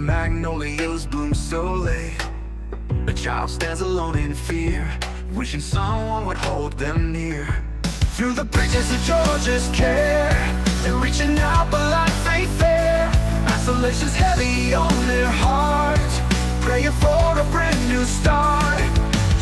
magnolias bloom so late. A child stands alone in fear, wishing someone would hold them near. Through the bridges of Georgia's care, they're reaching out but life ain't fair. Isolation's heavy on their heart, praying for a brand new start.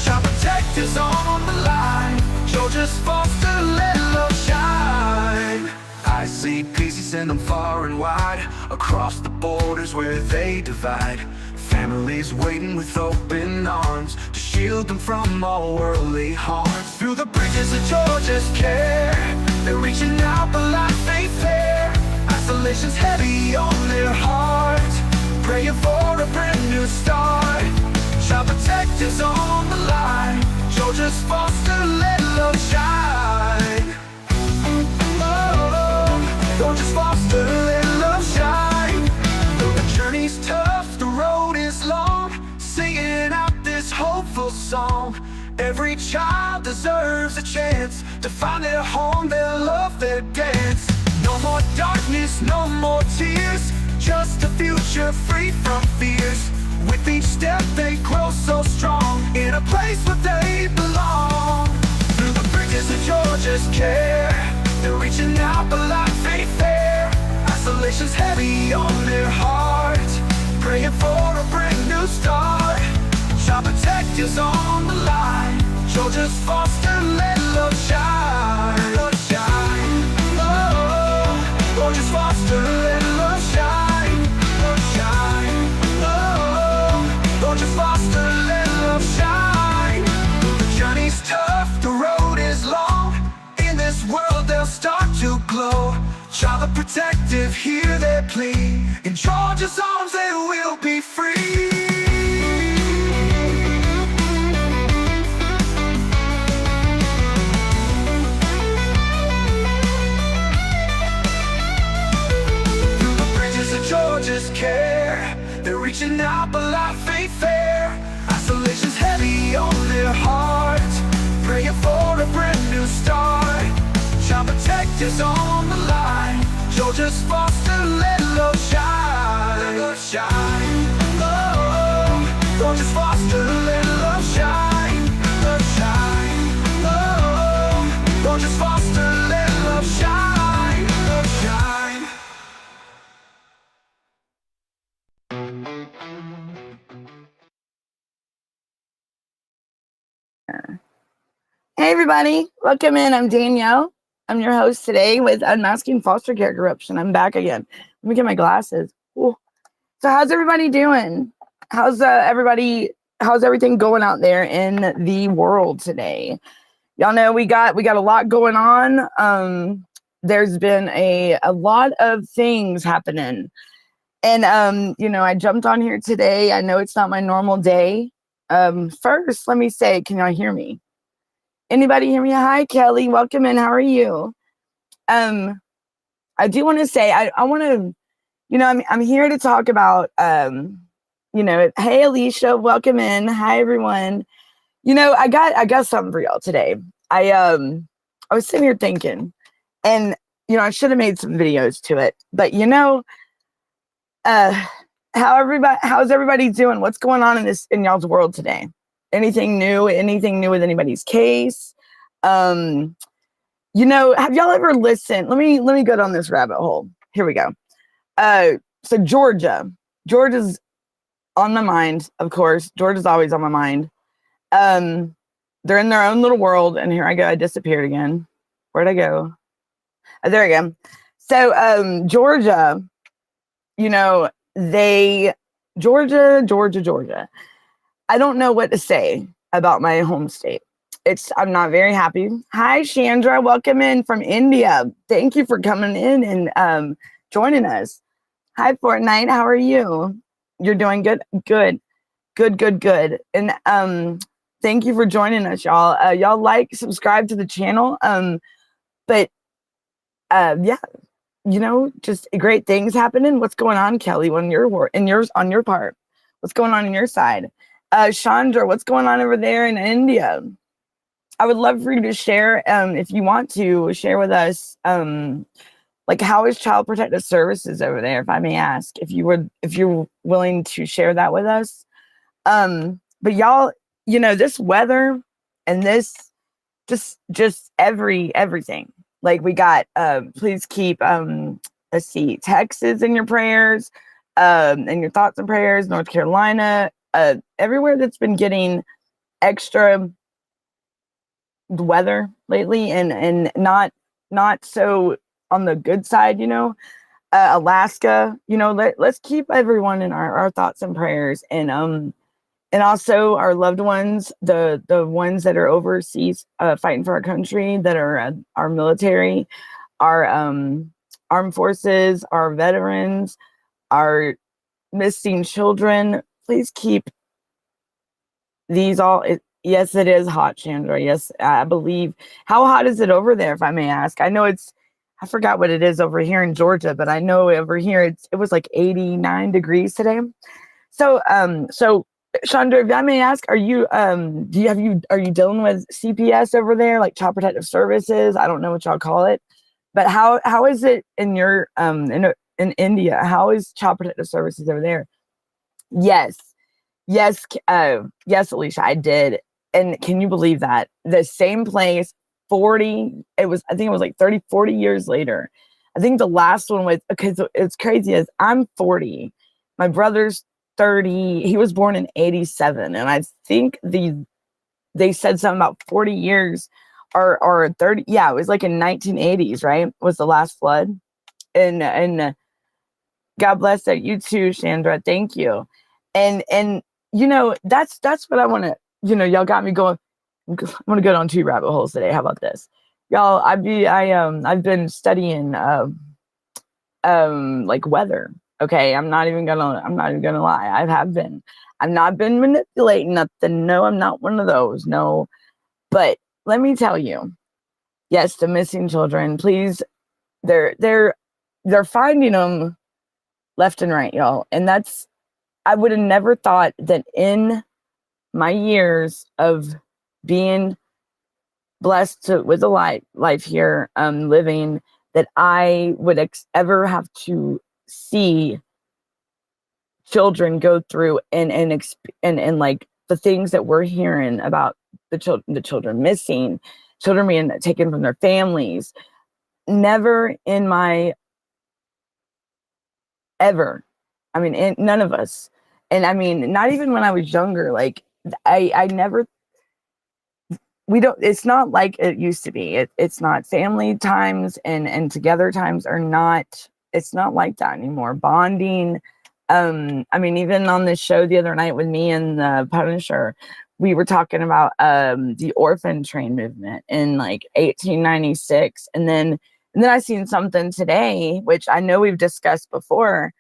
Child protectors on the line, Georgia's foster, let love shine. I see peace, he send them far and wide, across the borders where they divide. Families waiting with open arms to shield them from all worldly harms. Through the bridges of Georgia's care, they're reaching out but life ain't fair. Isolation's heavy on their hearts, praying for a brand new start. Child protectors on the line, Georgia's foster, let love shine. Oh, Georgia's foster, let love shine. Though the journey's tough, the road is long, singing out this hopeful song. Every child deserves a chance to find their home, their love, their dance. No more darkness, no more tears, just a future free from fears. With each step they grow so strong, in a place where they belong. Through the bridges of Georgia's care, they're reaching out but life ain't fair. Isolation's heavy on their hearts, praying for a brand new start. Child protectors on the line, Georgia's foster, let love shine. Love shine. Oh, Georgia's foster, let love shine. Love shine. Oh, Georgia's foster, let love shine. The journey's tough, the road is long, in this world they'll start to glow. Child protective, hear their plea, in Georgia's arms they will be free. Georgia's care, they're reaching out but life ain't fair. Isolation's heavy on their hearts, praying for a brand new start. Child protectors on the line, Georgia's foster, let love shine. Let love shine. Oh, Georgia's foster, let love shine. Love shine. Oh, Georgia's foster, let love shine. Love shine. Hey everybody, welcome in. I'm Danielle. I'm your host today with Unmasking Foster Care Corruption. I'm back again. Let me get my glasses. Ooh. So how's everybody doing? How's everything going out there in the world today? Y'all know we got a lot going on. There's been a lot of things happening. And I jumped on here today. I know it's not my normal day. First, let me say, can y'all hear me? Anybody hear me? Hi, Kelly. Welcome in. How are you? I do want to say, I want to, I'm here to talk about, hey, Alicia, welcome in. Hi, everyone. I got something for y'all today. I was sitting here thinking, and, I should have made some videos to it, but, how's everybody doing? What's going on in y'all's world today? Anything new with anybody's case? Have y'all ever listened? Let me go down this rabbit hole. Here we go. So Georgia's on my mind, of course. Georgia's always on my mind. They're in their own little world, and here I go. I disappeared again. Where'd I go? Oh, there I go. So Georgia, Georgia. I don't know what to say about my home state. I'm not very happy. Hi, Chandra. Welcome in from India. Thank you for coming in and joining us. Hi, Fortnite. How are you? You're doing good? Good. And thank you for joining us, y'all. Y'all subscribe to the channel. Just great things happening. What's going on, Kelly, on your part? What's going on your side? Chandra, what's going on over there in India? I would love for you to share, if you want to share with us, Like, how is Child Protective Services over there, if I may ask, if you're willing to share that with us? But y'all, this weather and this just everything. Like, we got please keep let's see, Texas in your prayers, and your thoughts and prayers, North Carolina, everywhere that's been getting extra weather lately, and not so on the good side, Alaska, let's keep everyone in our thoughts and prayers, and also our loved ones, the ones that are overseas, fighting for our country, that are our military, our armed forces, our veterans, our missing children. Please keep these all. Yes, it is hot, Chandra. Yes, I believe. How hot is it over there, if I may ask? I know I forgot what it is over here in Georgia, but I know over here it was like 89 degrees today. So, Chandra, if I may ask, are you are you dealing with CPS over there, like Child Protective Services? I don't know what y'all call it, but how is it in your in India? How is Child Protective Services over there? Yes, yes, yes, Alicia, I did. And can you believe that the same place, 40, I think it was like 30, 40 years later. I think the last one was, because it's crazy, is I'm 40, my brother's 30, he was born in 87, and I think they said something about 40 years or 30. Yeah, it was like in 1980s, right? Was the last flood. And God bless that. You too, Chandra. Thank you. And that's what I want to, y'all got me going. I'm going to go down 2 rabbit holes today. How about this? Y'all, I've been studying like weather. Okay, I'm not even gonna lie. I've not been manipulating nothing. No, I'm not one of those. No. But let me tell you, yes, the missing children, please, they're finding them left and right, y'all. And I would have never thought that in my years of being blessed with a life here, living, that I would ever have to see children go through and like the things that we're hearing about the children missing, children being taken from their families. Never in my ever. I mean, none of us. And I mean, not even when I was younger, like I never, we don't, it's not like it used to be. It's not. Family times and together times are not, it's not like that anymore. Bonding. I mean, even on this show the other night with me and the Punisher, we were talking about the orphan train movement in like 1896. And then I seen something today, which I know we've discussed before.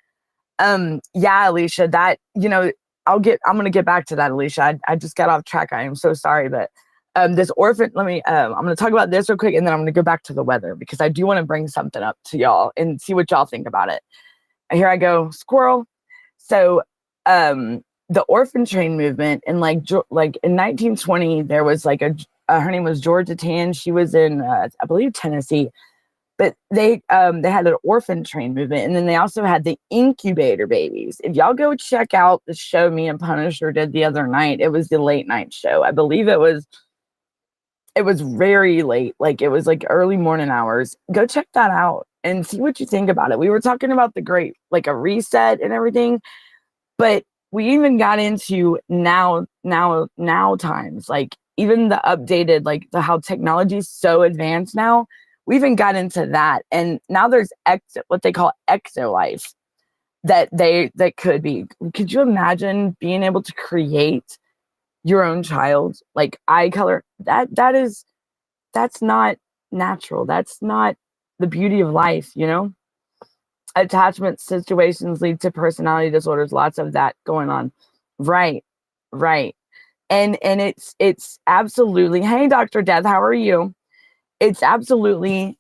Yeah, Alicia, that, I'm going to get back to that, Alicia. I just got off track. I am so sorry, but this orphan, I'm going to talk about this real quick, and then I'm going to go back to the weather, because I do want to bring something up to y'all and see what y'all think about it. Here I go, squirrel. So, the orphan train movement in like in 1920, there was like her name was Georgia Tan. She was in, I believe, Tennessee. But they had an orphan train movement, and then they also had the incubator babies. If y'all go check out the show me and Punisher did the other night, it was the late night show. I believe it was very late, like it was like early morning hours. Go check that out and see what you think about it. We were talking about the great, like a reset and everything, but we even got into now times, like even the updated, like how technology is so advanced now. We even got into that, and now there's what they call exo life that could be. Could you imagine being able to create your own child, like eye color? That's not natural. That's not the beauty of life, Attachment situations lead to personality disorders. Lots of that going on. Right. And it's absolutely, hey, Dr. Death, how are you? It's absolutely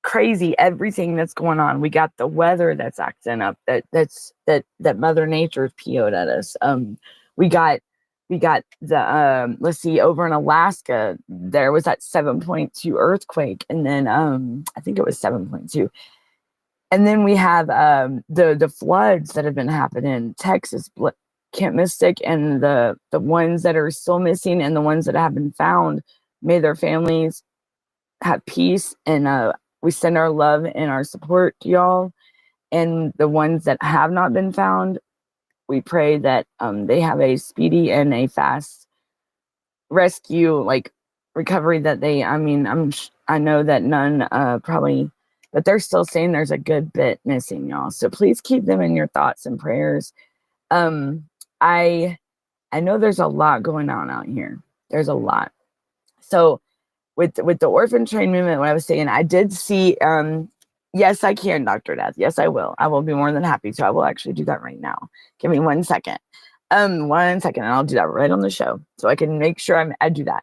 crazy, everything that's going on. We got the weather that's acting up, that Mother Nature's PO'd at us. We got We got the let's see, over in Alaska, there was that 7.2 earthquake, and then I think it was 7.2. And then we have the floods that have been happening in Texas, Camp Mystic, and the ones that are still missing and the ones that have been found. May their families have peace, and we send our love and our support to y'all. And the ones that have not been found, we pray that they have a speedy and a fast rescue, like recovery. That they, I mean, I know that none probably, but they're still saying there's a good bit missing, y'all. So please keep them in your thoughts and prayers. I know there's a lot going on out here. There's a lot. So with the orphan train movement, what I was saying, I did see, yes, I can, Dr. Death. Yes, I will. I will be more than happy to. I will actually do that right now. Give me 1 second. 1 second, and I'll do that right on the show. So I can make sure I do that.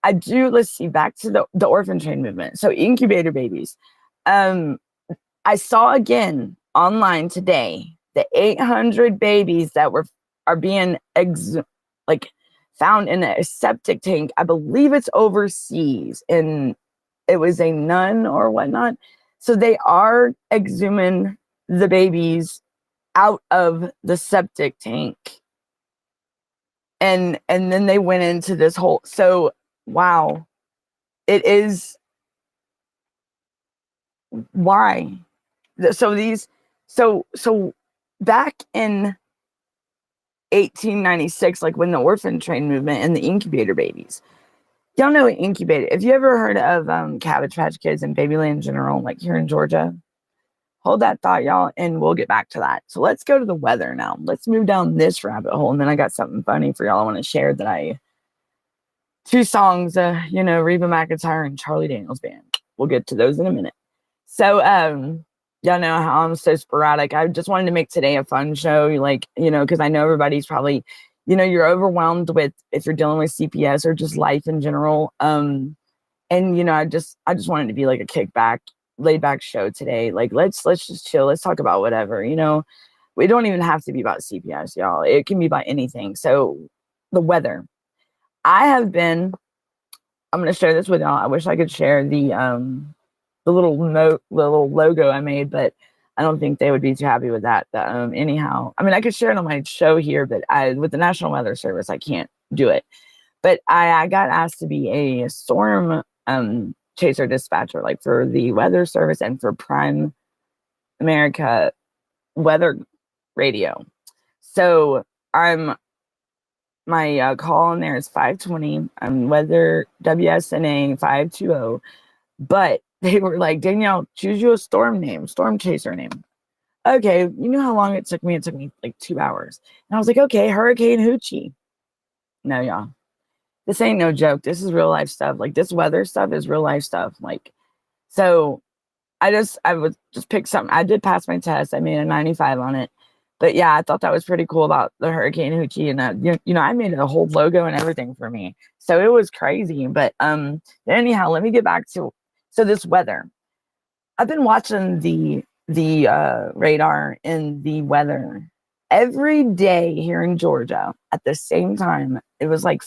I do, let's see, back to the orphan train movement. So incubator babies. I saw again online today the 800 babies that are being found in a septic tank. I believe it's overseas, and it was a nun or whatnot. So they are exhuming the babies out of the septic tank. And then they went into this whole, so wow. It is, why? So back in 1896, like when the orphan train movement and the incubator babies, y'all know incubator. Have you ever heard of Cabbage Patch Kids and Babyland in general, like here in Georgia? Hold that thought, y'all, and we'll get back to that. So let's go to the weather now. Let's move down this rabbit hole, and then I got something funny for y'all I want to share. Two songs, Reba McEntire and Charlie Daniels Band. We'll get to those in a minute. So y'all know how I'm so sporadic. I just wanted to make today a fun show, because I know everybody's probably, you're overwhelmed with, if you're dealing with CPS or just life in general. And I just wanted to be like a kickback, laid back show today. Like let's just chill. Let's talk about whatever. We don't even have to be about CPS, y'all. It can be about anything. So the weather. I'm going to share this with y'all. I wish I could share the little logo I made, but I don't think they would be too happy with that. Anyhow, I mean, I could share it on my show here, but with the National Weather Service, I can't do it. But I got asked to be a storm chaser dispatcher, like for the Weather Service and for Prime America Weather Radio. So my call in there is 520. I'm weather WSNA 520. But they were like, Danielle, choose you a storm chaser name. Okay, you know how long it took me? It took me like 2 hours. And I was like, okay, Hurricane Hoochie. No, y'all. This ain't no joke. This is real life stuff. Like this weather stuff is real life stuff. Like, so I would just pick something. I did pass my test. I made a 95 on it. But yeah, I thought that was pretty cool about the Hurricane Hoochie, and I made a whole logo and everything for me. So it was crazy. But anyhow, let me get back to this weather. I've been watching the radar and the weather every day here in Georgia at the same time. It was like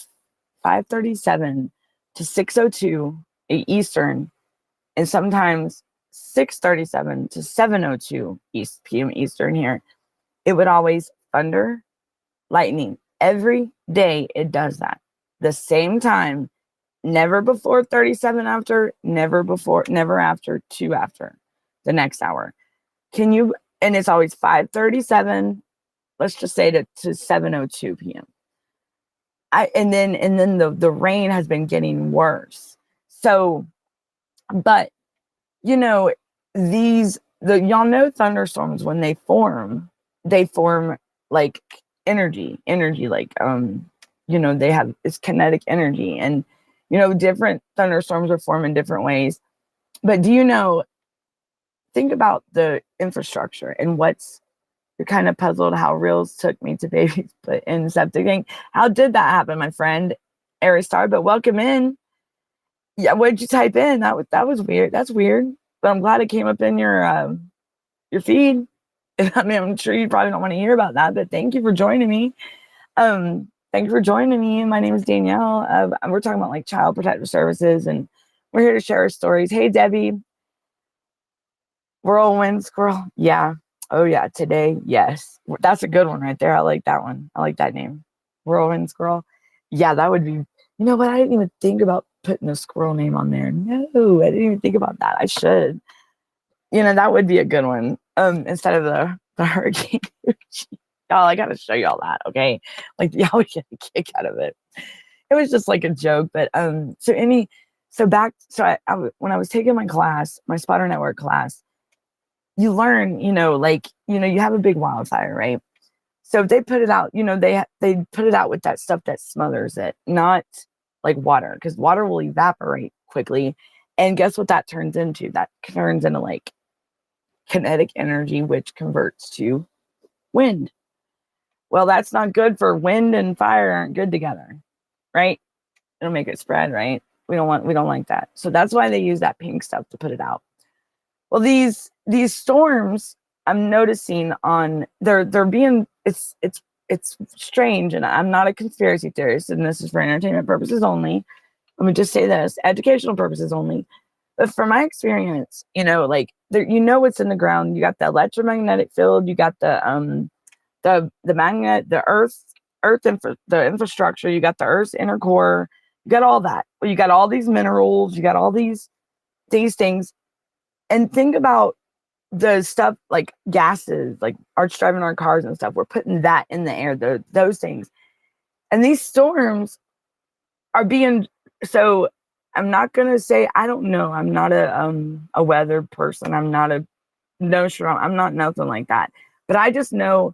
5:37 to 6:02 Eastern, and sometimes 6:37 to 7:02 p.m. Eastern here. It would always thunder, lightning. Every day it does that. The same time, never before 37 after, never after 2 after the next hour. And it's always 5:37, let's just say to 7:02 p.m. And then the rain has been getting worse. So, but y'all know thunderstorms, when they form like energy, like they have this kinetic energy, and different thunderstorms are formed in different ways. But think about the infrastructure and you're kind of puzzled how reels took me to babies put in septic tank. How did that happen, my friend Aristar? But welcome in. Yeah, what did you type in? That was weird. That's weird. But I'm glad it came up in your feed. I mean, I'm sure you probably don't want to hear about that, but thank you for joining me. Thanks for joining me. My name is Danielle. We're talking about like child protective services, and we're here to share our stories. Hey, Debbie. Whirlwind squirrel. Yeah. Oh, yeah. Today. Yes. That's a good one right there. I like that one. I like that name. Whirlwind squirrel. Yeah, that would be, you know what? I didn't even think about putting a squirrel name on there. No, I didn't even think about that. I should. You know, that would be a good one. Instead of the hurricane. Y'all, I gotta show y'all that, okay? Like y'all would get a kick out of it. It was just like a joke, but when I was taking my class, my spotter network class, you learn, you have a big wildfire, right? So if they put it out, they put it out with that stuff that smothers it, not like water, because water will evaporate quickly. And guess what that turns into? That turns into like kinetic energy, which converts to wind. Well, that's not good. For wind and fire aren't good together, right? It'll make it spread, right? We don't like that. So that's why they use that pink stuff to put it out. Well, these storms, I'm noticing they're being, it's strange, and I'm not a conspiracy theorist, and this is for entertainment purposes only. Let me just say this, educational purposes only. But from my experience, what's in the ground. You got the electromagnetic field, you got the magnet, the the infrastructure, you got the Earth's inner core, you got all that. You got all these minerals, you got all these things. And think about the stuff like gases, like driving our cars and stuff. We're putting that in the air, those things. And these storms are being, so I'm not gonna say, I don't know. I'm not a weather person. I'm not I'm not nothing like that. But I just know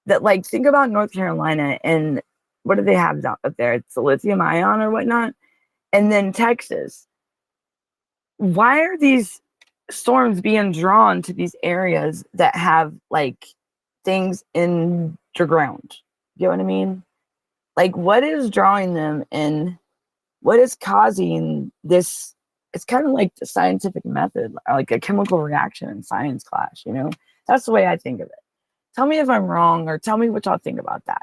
that, like, think about North Carolina, and what do they have up there? It's the lithium ion or whatnot. And then Texas. Why are these storms being drawn to these areas that have like things in the ground? You know what I mean? Like, what is drawing them, and what is causing this? It's kind of like the scientific method, like a chemical reaction in science class, That's the way I think of it. Tell me if I'm wrong, or tell me what y'all think about that.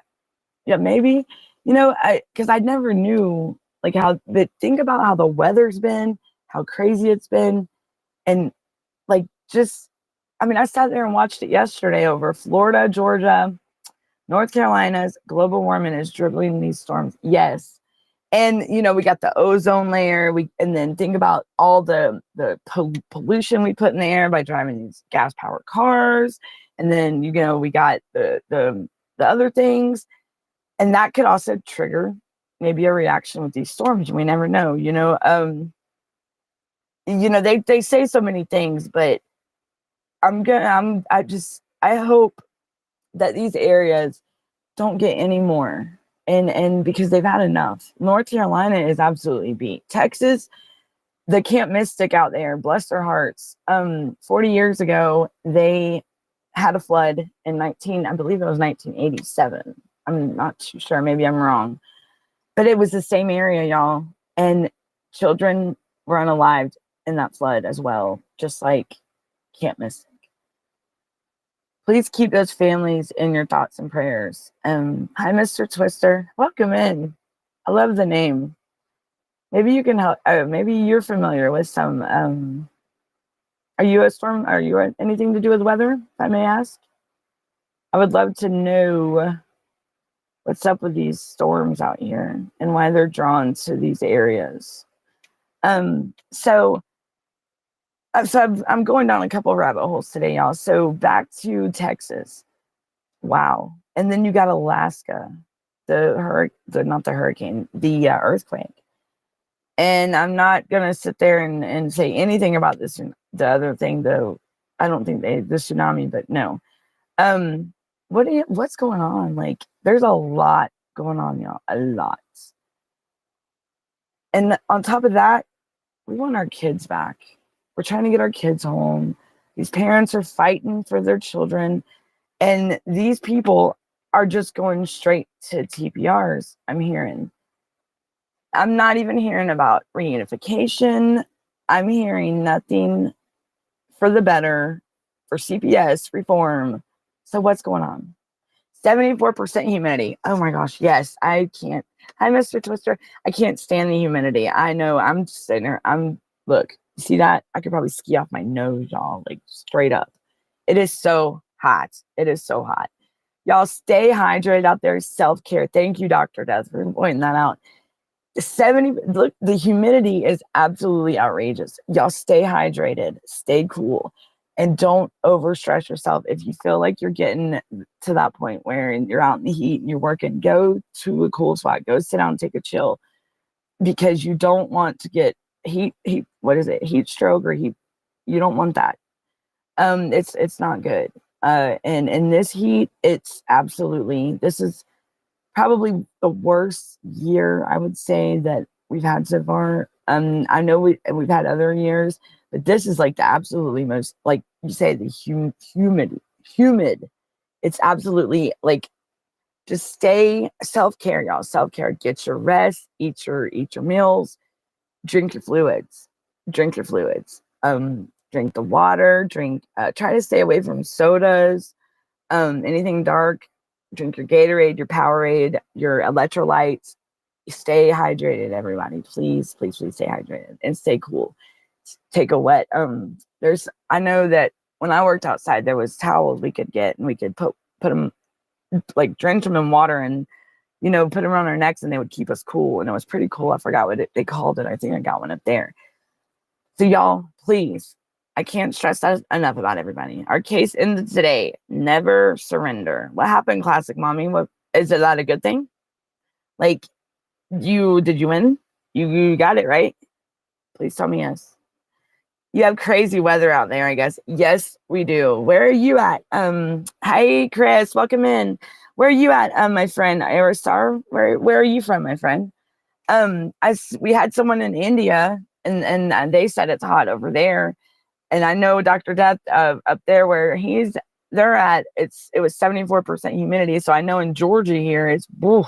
Yeah, maybe, because I never knew like but think about how the weather's been, how crazy it's been. And like, I sat there and watched it yesterday over Florida, Georgia, North Carolina's global warming is dribbling these storms. Yes. And, we got the ozone layer. And then think about all the pollution we put in the air by driving these gas powered cars. And then, we got the other things. And that could also trigger maybe a reaction with these storms. We never know, they say so many things, but I hope that these areas don't get any more, and because they've had enough. North Carolina is absolutely beat. Texas, the Camp Mystic out there, bless their hearts. 40 years ago, they had a flood in I believe it was 1987. I'm not too sure. Maybe I'm wrong, but it was the same area, y'all, and children were unalived in that flood as well, just like Camp Mystic. Please keep those families in your thoughts and prayers. Hi, Mr. Twister. Welcome in. I love the name. Maybe you can help. Maybe you're familiar with some. Are you a storm? Are you anything to do with weather, if I may ask? I would love to know what's up with these storms out here and why they're drawn to these areas. So I'm going down a couple of rabbit holes today, y'all. So back to Texas. Wow. And then you got Alaska, not the hurricane, the earthquake. And I'm not going to sit there and say anything about this, the other thing, though. I don't think the tsunami, but no. What's going on? Like, there's a lot going on, y'all. A lot. And on top of that, we want our kids back. We're trying to get our kids home. These parents are fighting for their children. And these people are just going straight to TPRs, I'm hearing. I'm not even hearing about reunification. I'm hearing nothing for the better, for CPS reform. So what's going on? 74% humidity. Oh my gosh. Yes, I can't. Hi, Mr. Twister. I can't stand the humidity. I know. I'm just sitting there. Look, you see that? I could probably ski off my nose, y'all, like straight up. It is so hot. It is so hot. Y'all stay hydrated out there. Self-care. Thank you, Dr. Death, for pointing that out. Look, the humidity is absolutely outrageous. Y'all stay hydrated, stay cool, and don't overstress yourself. If you feel like you're getting to that point where you're out in the heat and you're working, go to a cool spot, go sit down and take a chill, because you don't want to get what is it, heat stroke, or you don't want that. It's not good. And in this heat, this is probably the worst year, I would say, that we've had so far. I know we've had other years, but this is like the absolutely most, like you say, the humid. It's absolutely like, just stay self-care, y'all. Self-care. Get your rest, eat your meals, drink your fluids. Drink your fluids. Drink the water, try to stay away from sodas, anything dark. Drink your Gatorade, your Powerade, your electrolytes. Stay hydrated, everybody. Please, please, please stay hydrated and stay cool. Take a wet. I know that when I worked outside, there was towels we could get, and we could put them, like drench them in water, and put them around our necks, and they would keep us cool. And it was pretty cool. I forgot what they called it. I think I got one up there. So y'all, please, I can't stress that enough about everybody. Our case ended today. Never surrender. What happened, Classic Mommy? What is that a good thing? Like, did you win? You got it right? Please tell me yes. You have crazy weather out there, I guess. Yes, we do. Where are you at? Hi, Chris. Welcome in. Where are you at, my friend Aerostar? Where are you from, my friend? We had someone in India, and they said it's hot over there. And I know Dr. Death up there where they're at, it was 74% humidity. So I know in Georgia here, it's, woo,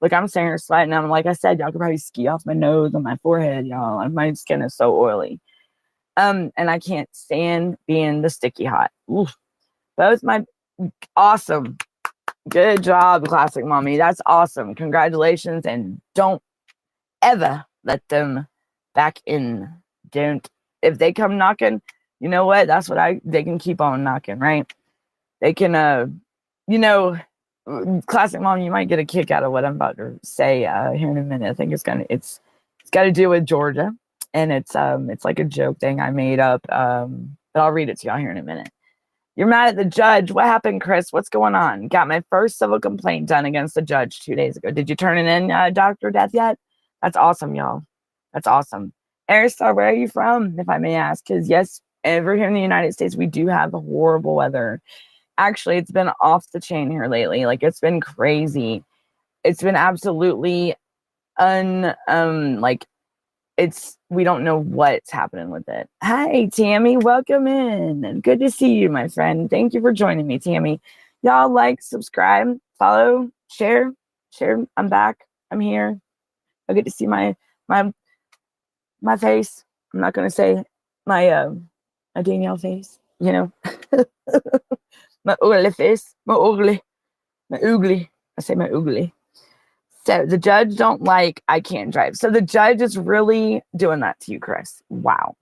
look, I'm sitting here sweating. I'm like I said, y'all could probably ski off my nose and my forehead, y'all. My skin is so oily. And I can't stand being the sticky hot. Oof. Both awesome. Good job, Classic Mommy. That's awesome. Congratulations. And don't ever let them back in. If they come knocking, you know what? They can keep on knocking, right? They can, Classic Mom, you might get a kick out of what I'm about to say here in a minute. I think it's got to do with Georgia, and it's like a joke thing I made up. But I'll read it to y'all here in a minute. You're mad at the judge. What happened, Chris? What's going on? Got my first civil complaint done against the judge 2 days ago. Did you turn it in, Dr. Death, yet? That's awesome, y'all. That's awesome. Aristar, where are you from, if I may ask? Because yes, over here in the United States, we do have horrible weather. Actually, it's been off the chain here lately. Like, it's been crazy. It's been absolutely we don't know what's happening with it. Hi, Tammy. Welcome in. Good to see you, my friend. Thank you for joining me, Tammy. Y'all like, subscribe, follow, share. I'm back. I'm here. I get to see my face. I'm not gonna say my Danielle face, my ugly face, my ugly. I say my ugly. So the judge don't like I can't drive. So the judge is really doing that to you, Chris. Wow.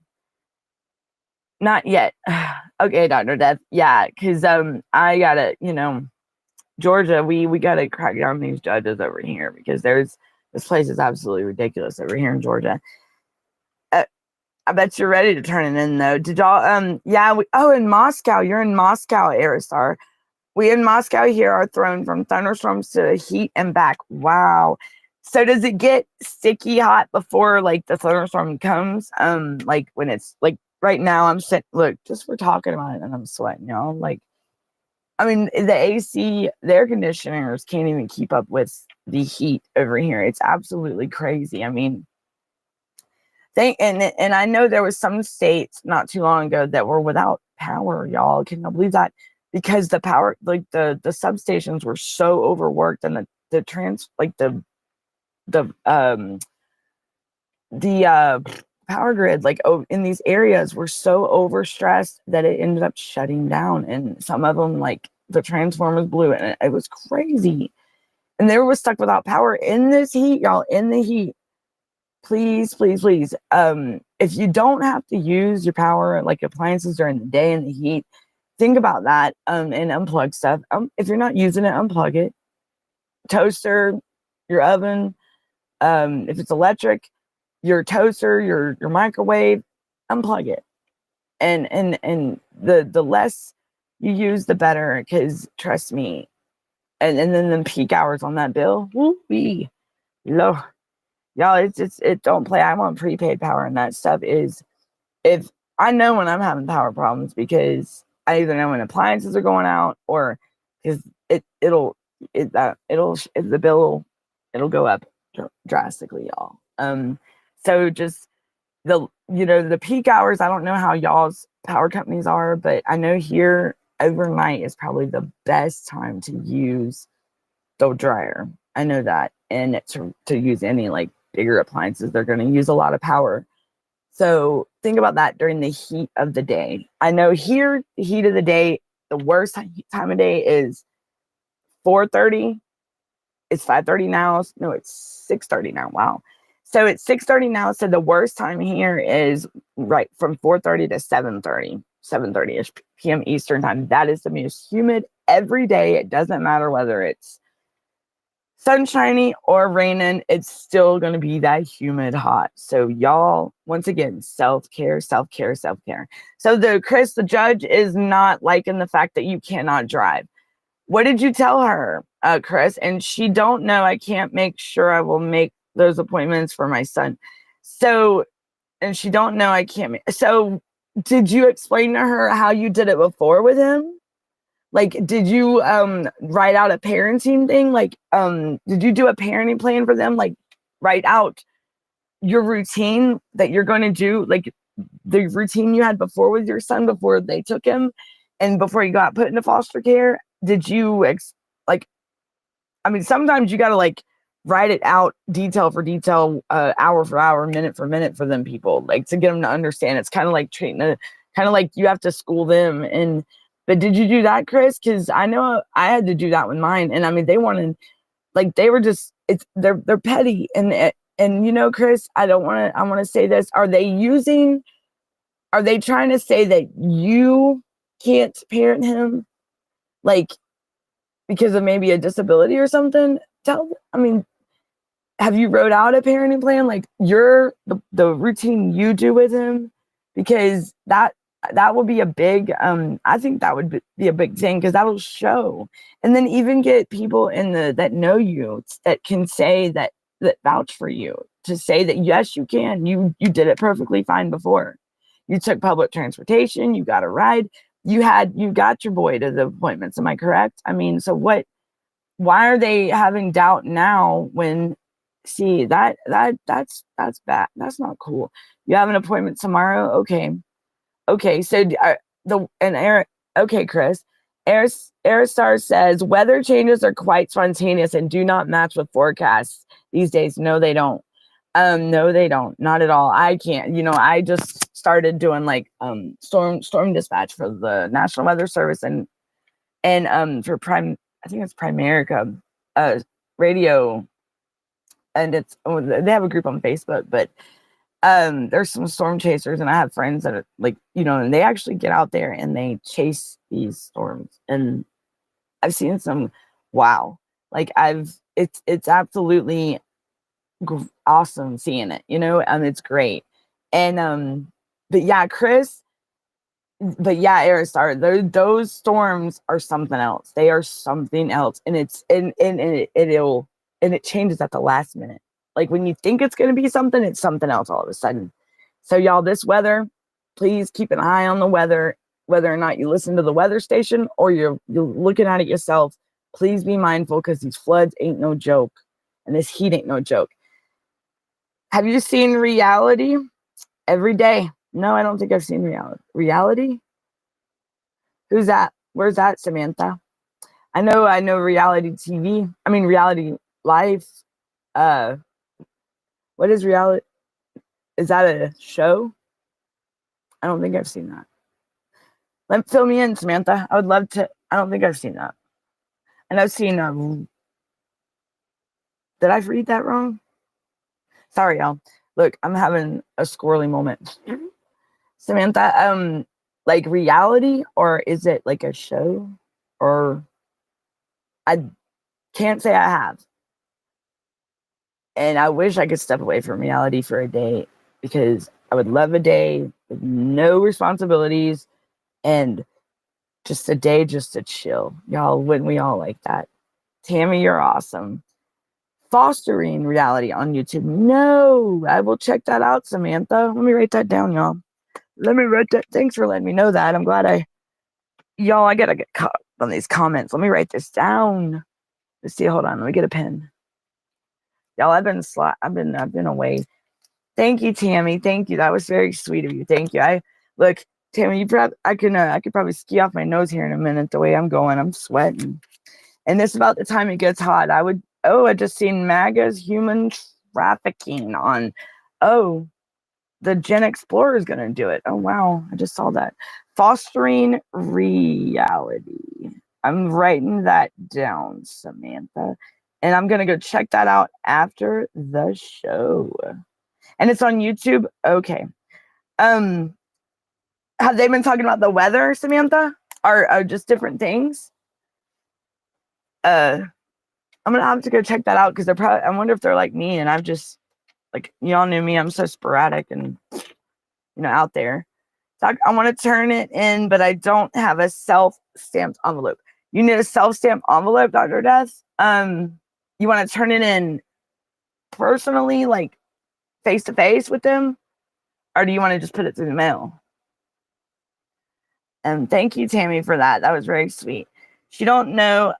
Not yet. Okay, Dr. Death. Yeah, because I gotta, Georgia, we gotta crack down these judges over here, because this place is absolutely ridiculous over here in Georgia. I bet you're ready to turn it in, though. Did y'all in Moscow. You're in Moscow, Aristar. We in Moscow here are thrown from thunderstorms to heat and back. Wow. So does it get sticky hot before like the thunderstorm comes? Like when it's like right now I'm sitting, look, just for talking about it and I'm sweating, y'all. Like, I mean, the AC, the air conditioners can't even keep up with the heat over here. It's absolutely crazy. I mean, and I know there was some states not too long ago that were without power, y'all. Can you believe that? Because the power, like the substations were so overworked, and the power grid, like in these areas, were so overstressed that it ended up shutting down. And some of them, like the transformers blew, and it was crazy. And they were stuck without power in this heat, y'all, in the heat. Please, please, please. If you don't have to use your power, like appliances during the day in the heat, think about that, and unplug stuff. If you're not using it, unplug it. Toaster, your oven, if it's electric, your toaster, your microwave, unplug it. And the less you use, the better, because trust me. And then the peak hours on that bill, whoopee, low. Y'all, it don't play. I want prepaid power, and that stuff is, if I know when I'm having power problems, because I either know when appliances are going out, or because the bill, it'll go up drastically, y'all. So just the peak hours, I don't know how y'all's power companies are, but I know here overnight is probably the best time to use the dryer. I know that. And to use any like bigger appliances, they're going to use a lot of power. So think about that during the heat of the day. I know here, the heat of the day, the worst time of day is 4:30. It's 5:30 now. No, it's 6:30 now. Wow. So it's 6:30 now. So the worst time here is right from 4:30 to 7:30ish p.m. Eastern time. That is the most humid every day. It doesn't matter whether it's sunshiny or raining, it's still going to be that humid hot. So y'all, once again, self-care, self-care, self-care. So Chris, the judge, is not liking the fact that you cannot drive. What did you tell her, Chris? And she don't know. I can't make sure I will make those appointments for my son. So, and she don't know I can't. So did you explain to her how you did it before with him? Like, did you write out a parenting thing? Like, did you do a parenting plan for them? Like, write out your routine that you're going to do, like the routine you had before with your son before they took him and before he got put into foster care? Did you, sometimes you got to like write it out detail for detail, hour for hour, minute for minute for them people, like to get them to understand. It's kind of like kind of like you have to school them. But did you do that, Chris? Because I know I had to do that with mine. And they wanted, like, they were just, they're petty. And Chris, I want to say this. Are they trying to say that you can't parent him? Like, because of maybe a disability or something? Have you wrote out a parenting plan? Like the routine you do with him? Because that would be a big, I think that would be a big thing, because that'll show. And then even get people that know you, that can say that vouch for you, to say that, yes, you can, you did it perfectly fine before. You took public transportation, you got a ride, you got your boy to the appointments. Am I correct? So why are they having doubt now when, see, that's bad. That's not cool. You have an appointment tomorrow. Okay, so okay, Chris. Airstar says weather changes are quite spontaneous and do not match with forecasts these days. No, they don't. No, they don't. Not at all. I can't. I just started doing like storm dispatch for the National Weather Service and for I think it's Primerica radio, and they have a group on Facebook, but there's some storm chasers, and I have friends that are like, and they actually get out there and they chase these storms. And I've seen some, wow, like it's absolutely awesome seeing it, it's great. And but yeah, Chris, but yeah, Aristar, those storms are something else. They are something else, and it changes at the last minute. Like when you think it's going to be something, it's something else all of a sudden. So y'all, this weather, please keep an eye on the weather, whether or not you listen to the weather station or you're looking at it yourself. Please be mindful, because these floods ain't no joke, and this heat ain't no joke. Have you seen Reality? Every day. No, I don't think I've seen Reality. Who's that? Where's that, Samantha? I know Reality TV. Reality Life. What is Reality? Is that a show? I don't think I've seen that. Fill me in, Samantha. I would love to I don't think I've seen that. And I've seen, did I read that wrong? Sorry, y'all. Look, I'm having a squirrely moment. Samantha, like reality, or is it like a show? Or I can't say I have. And I wish I could step away from reality for a day, because I would love a day with no responsibilities and just a day just to chill. Y'all, wouldn't we all like that? Tammy, you're awesome. Fostering reality on YouTube. No, I will check that out, Samantha. Let me write that down, y'all. Let me write that. Thanks for letting me know that. I'm glad I gotta get caught on these comments. Let me write this down. Let's see. Hold on. Let me get a pen. Y'all, I've been away. Thank you, Tammy. Thank you. That was very sweet of you. Thank you. Look, Tammy, I could probably ski off my nose here in a minute. The way I'm going, I'm sweating. And this about the time it gets hot. I just seen MAGA's human trafficking on. Oh, the Gen Explorer is gonna do it. Oh wow, I just saw that. Fostering reality. I'm writing that down, Samantha. And I'm gonna go check that out after the show. And it's on YouTube. Okay. Have they been talking about the weather, Samantha? Or just different things? I'm gonna have to go check that out, because they're probably, I wonder if they're like me and I've just, like, y'all knew me, I'm so sporadic and out there. So I want to turn it in, but I don't have a self-stamped envelope. You need a self-stamped envelope, Dr. Death. You want to turn it in personally, like face to face with them, or do you want to just put it through the mail? And thank you, Tammy, for that. That was very sweet. She don't know.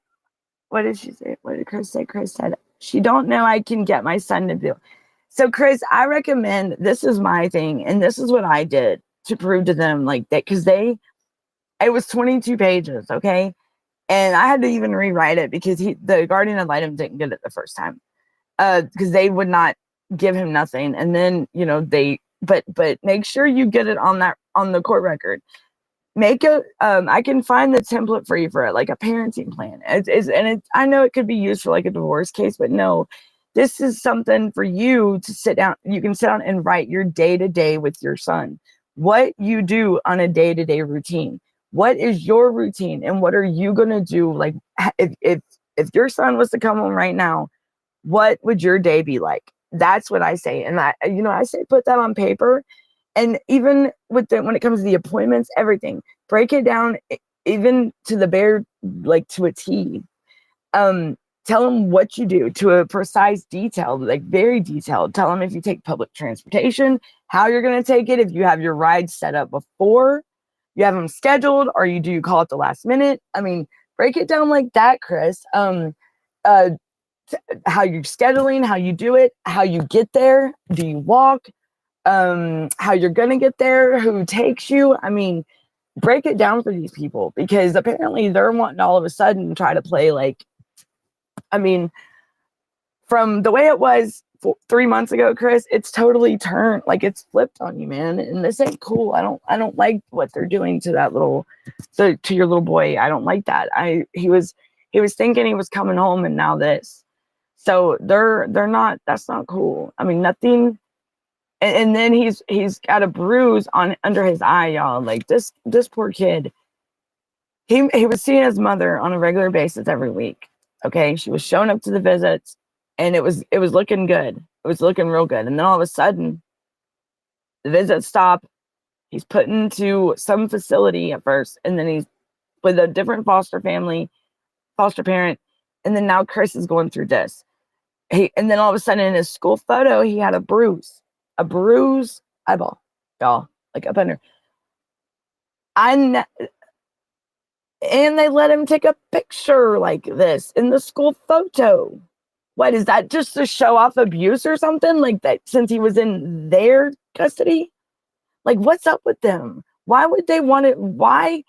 What did she say? What did Chris say? Chris said, she don't know I can get my son to do. So, Chris, I recommend, this is my thing, and this is what I did to prove to them, like, that, because it was 22 pages, okay? And I had to even rewrite it because the guardian ad litem didn't get it the first time, because they would not give him nothing. And then, but make sure you get it on the court record. I can find the template for you for it, like a parenting plan. I know it could be used for like a divorce case, but no, this is something for you to sit down. You can sit down and write your day-to-day with your son. What you do on a day-to-day routine. What is your routine, and what are you gonna do? Like, if your son was to come home right now, what would your day be like? That's what I say. And I say put that on paper. And even when it comes to the appointments, everything, break it down, even to the bare, like to a T. Tell them what you do to a precise detail, like very detailed. Tell them if you take public transportation, how you're going to take it. If you have your ride set up before, you have them scheduled, or you call it the last minute. I mean, break it down like that, Chris. How you're scheduling, how you do it, how you get there. Do you walk? How you're gonna get there, who takes you. I mean, break it down for these people, because apparently they're wanting all of a sudden try to play like, I mean, from the way it was 3 months ago, Chris, it's totally turned, like it's flipped on you, man. And this ain't cool. I don't like what they're doing to to your little boy. I don't like that. He was thinking he was coming home, and now this. So they're not, that's not cool. I mean, nothing. And then he's got a bruise under his eye, y'all. Like this poor kid. He was seeing his mother on a regular basis every week. Okay, she was showing up to the visits, and it was looking good. It was looking real good. And then all of a sudden, the visits stop. He's put into some facility at first, and then he's with a different foster parent, and then now Chris is going through this. And then all of a sudden, in his school photo, he had a bruise eyeball, y'all, like up under. And they let him take a picture like this in the school photo. What is that, just to show off abuse or something like that, since he was in their custody? Like, what's up with them? Why would they want it? Why?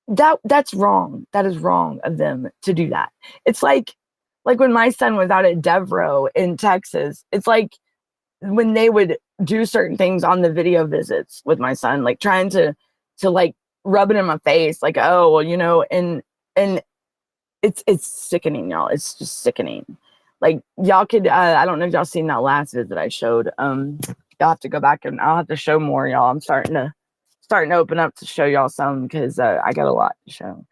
That's wrong. That is wrong of them to do that. It's like when my son was out at Devereaux in Texas, it's like when they would do certain things on the video visits with my son, like trying to like rub it in my face, like, oh, well, and And it's sickening, y'all. It's just sickening. Like, y'all could, I don't know if y'all seen that last visit I showed. Y'all have to go back and I'll have to show more, y'all. I'm starting to open up to show y'all some, because I got a lot to show.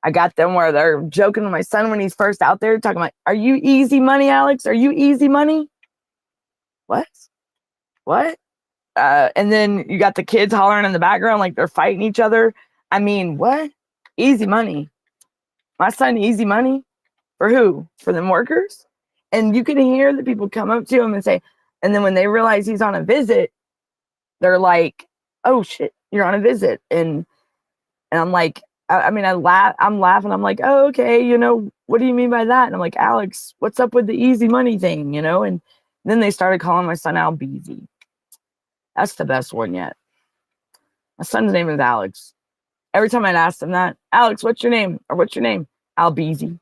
I got them where they're joking with my son when he's first out there, talking about, "Are you easy money, Alex? Are you easy money?" What? And then you got the kids hollering in the background like they're fighting each other. I mean, what? Easy money? My son, easy money? For who? For them workers? And you can hear the people come up to him and say, and then when they realize he's on a visit, they're like, "Oh shit, you're on a visit." And I'm like, I mean, I'm laughing. I'm like, "Oh, okay, what do you mean by that?" And I'm like, "Alex, what's up with the easy money thing?" And then they started calling my son Al Beezy. That's the best one yet. My son's name is Alex. Every time I'd ask him that, "Alex, what's your name?" Or, "What's your name?" "Al Beezy."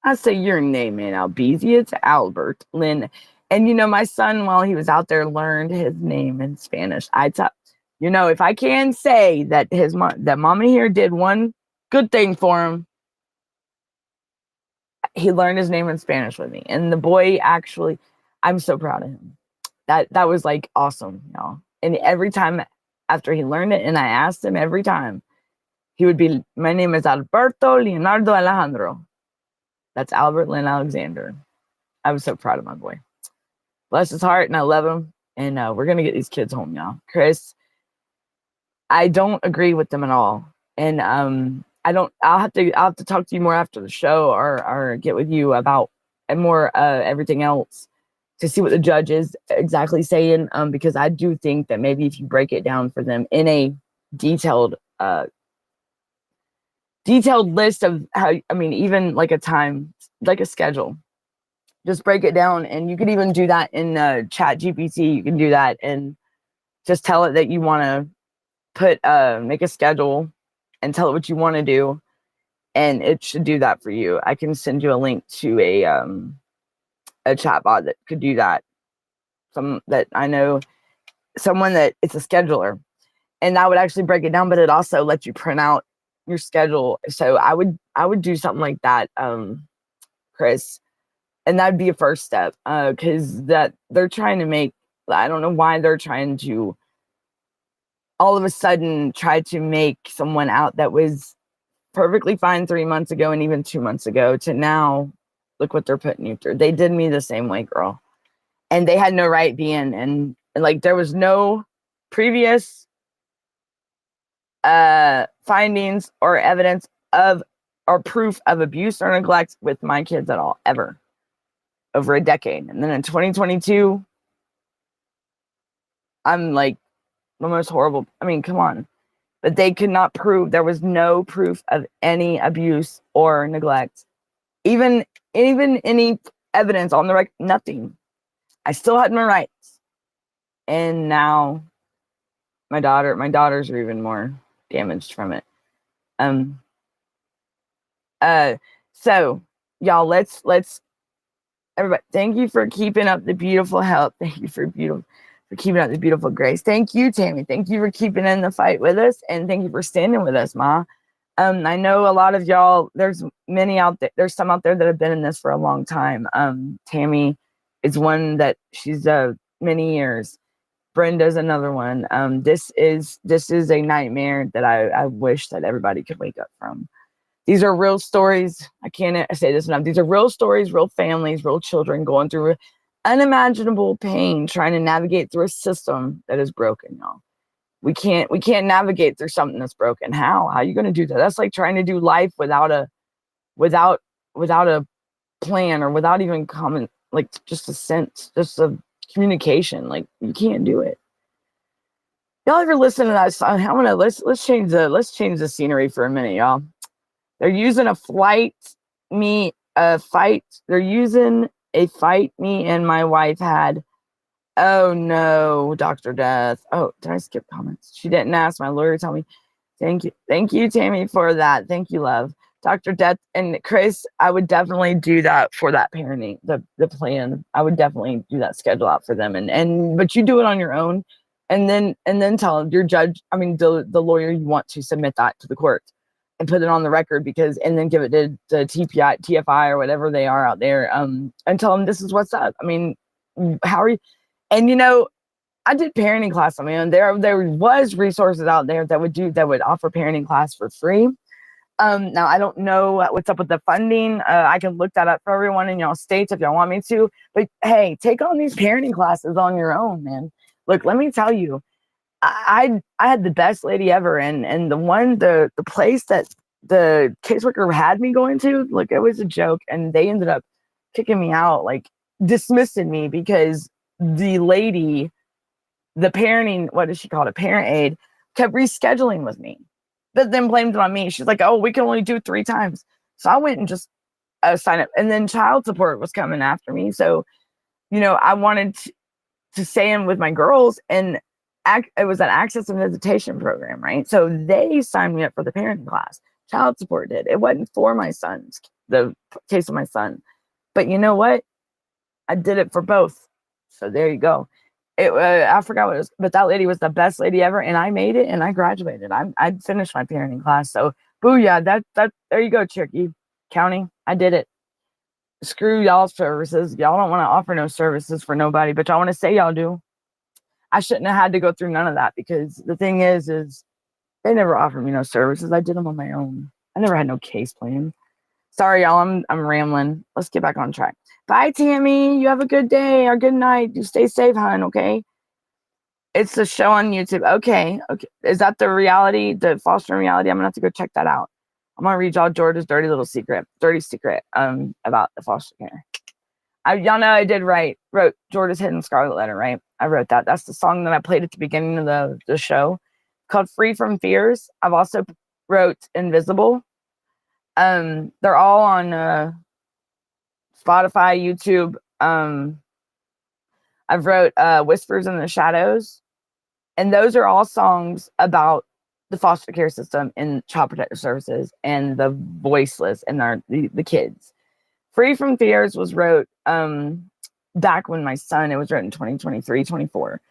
I say, "Your name ain't Al Beezy, it's Albert Lynn." And my son, while he was out there, learned his name in Spanish. If I can say that that mommy here did one good thing for him, he learned his name in Spanish with me. And the boy, actually, I'm so proud of him. That was like awesome, y'all. And every time after he learned it, and I asked him every time, he would be, "My name is Alberto Leonardo Alejandro." That's Albert Lynn Alexander. I was so proud of my boy. Bless his heart, and I love him. And we're gonna get these kids home, y'all. Chris, I don't agree with them at all. And I'll have to talk to you more after the show, or get with you about and more everything else, to see what the judge is exactly saying. Because I do think that maybe if you break it down for them in a detailed list of how, even like a time, like a schedule, just break it down. And you could even do that in Chat GPT. You can do that and just tell it that you want to make a schedule, and tell it what you want to do, and it should do that for you. I can send you a link to a chat bot that could do that. That I know, someone that it's a scheduler, and that would actually break it down, but it also lets you print out your schedule. So I would do something like that, Chris, and that'd be a first step, because that they're trying to make, I don't know why they're trying to all of a sudden try to make someone out that was perfectly fine 3 months ago, and even 2 months ago, to now look what they're putting you through. They did me the same way, girl, and they had no right being, and like there was no previous findings or evidence of or proof of abuse or neglect with my kids at all, ever, over a decade. And then in 2022, I'm like the most horrible. I mean, come on. But they could not prove, there was no proof of any abuse or neglect. Even any evidence on the record, nothing. I still had my rights. And now my daughters are even more damaged from it. So y'all, let's everybody, thank you for keeping up the beautiful health. Thank you for keeping up the beautiful grace. Thank you, Tammy. Thank you for keeping in the fight with us, and thank you for standing with us, Ma. I know a lot of y'all, there's many out there, there's some out there that have been in this for a long time. Tammy is one that she's many years. Brenda's another one. This is a nightmare that I wish that everybody could wake up from. These are real stories. I can't say this enough. These are real stories, real families, real children going through unimaginable pain, trying to navigate through a system that is broken, y'all. We can't navigate through something that's broken. How are you going to do that? That's like trying to do life without a plan, or without even common, like just a sense, just a communication. Like, you can't do it. Y'all ever listen to that song? Let's change the scenery for a minute, y'all. They're using they're using a fight me and my wife had. Oh no, Dr. Death. Oh, did I skip comments? She didn't ask. My lawyer tell me. Thank you, Tammy, for that. Thank you, love. Dr. Death and Chris, I would definitely do that for that parenting, the plan. I would definitely do that schedule out for them, but you do it on your own, and then tell your judge, the lawyer, you want to submit that to the court. and put it on the record and then give it to TPI, TFI or whatever they are out there, and tell them this is what's up. I mean, how are you? And I did parenting class on my own. There was resources out there that would offer parenting class for free. Now I don't know what's up with the funding. I can look that up for everyone in y'all states if y'all want me to. But hey, take on these parenting classes on your own, man. Look, let me tell you, I had the best lady ever, and the place that the caseworker had me going to, look, it was a joke, and they ended up kicking me out, like dismissing me because the lady, the parenting, what is she called, a parent aide, kept rescheduling with me, but then blamed it on me. She's like, oh, we can only do 3 times. So I went and just signed up, and then child support was coming after me. So, I wanted to stay in with my girls, and it was an access and visitation program, right? So they signed me up for the parenting class. Child support did. It wasn't for the case of my son. But you know what? I did it for both. So there you go. I forgot what it was, but that lady was the best lady ever, and I made it, and I graduated. I finished my parenting class. So booyah, that there you go, Cherokee County. I did it. Screw y'all's services. Y'all don't want to offer no services for nobody, but y'all want to say y'all do. I shouldn't have had to go through none of that, because the thing is they never offered me no services. I did them on my own. I never had no case plan. Sorry, y'all. I'm rambling. Let's get back on track. Bye, Tammy. You have a good day or good night. You stay safe, hon. Okay. It's the show on YouTube. Okay. Is that the reality, the fostering reality? I'm gonna have to go check that out. I'm gonna read y'all George's dirty secret about the foster care. Y'all know I wrote George's Hidden Scarlet Letter, right? I wrote that. That's the song that I played at the beginning of the show, called Free from Fears. I've also wrote Invisible. They're all on Spotify, YouTube. I've wrote Whispers in the Shadows. And those are all songs about the foster care system and child protective services and the voiceless and the kids. Free from Fears was wrote back when it was written 2023, 24.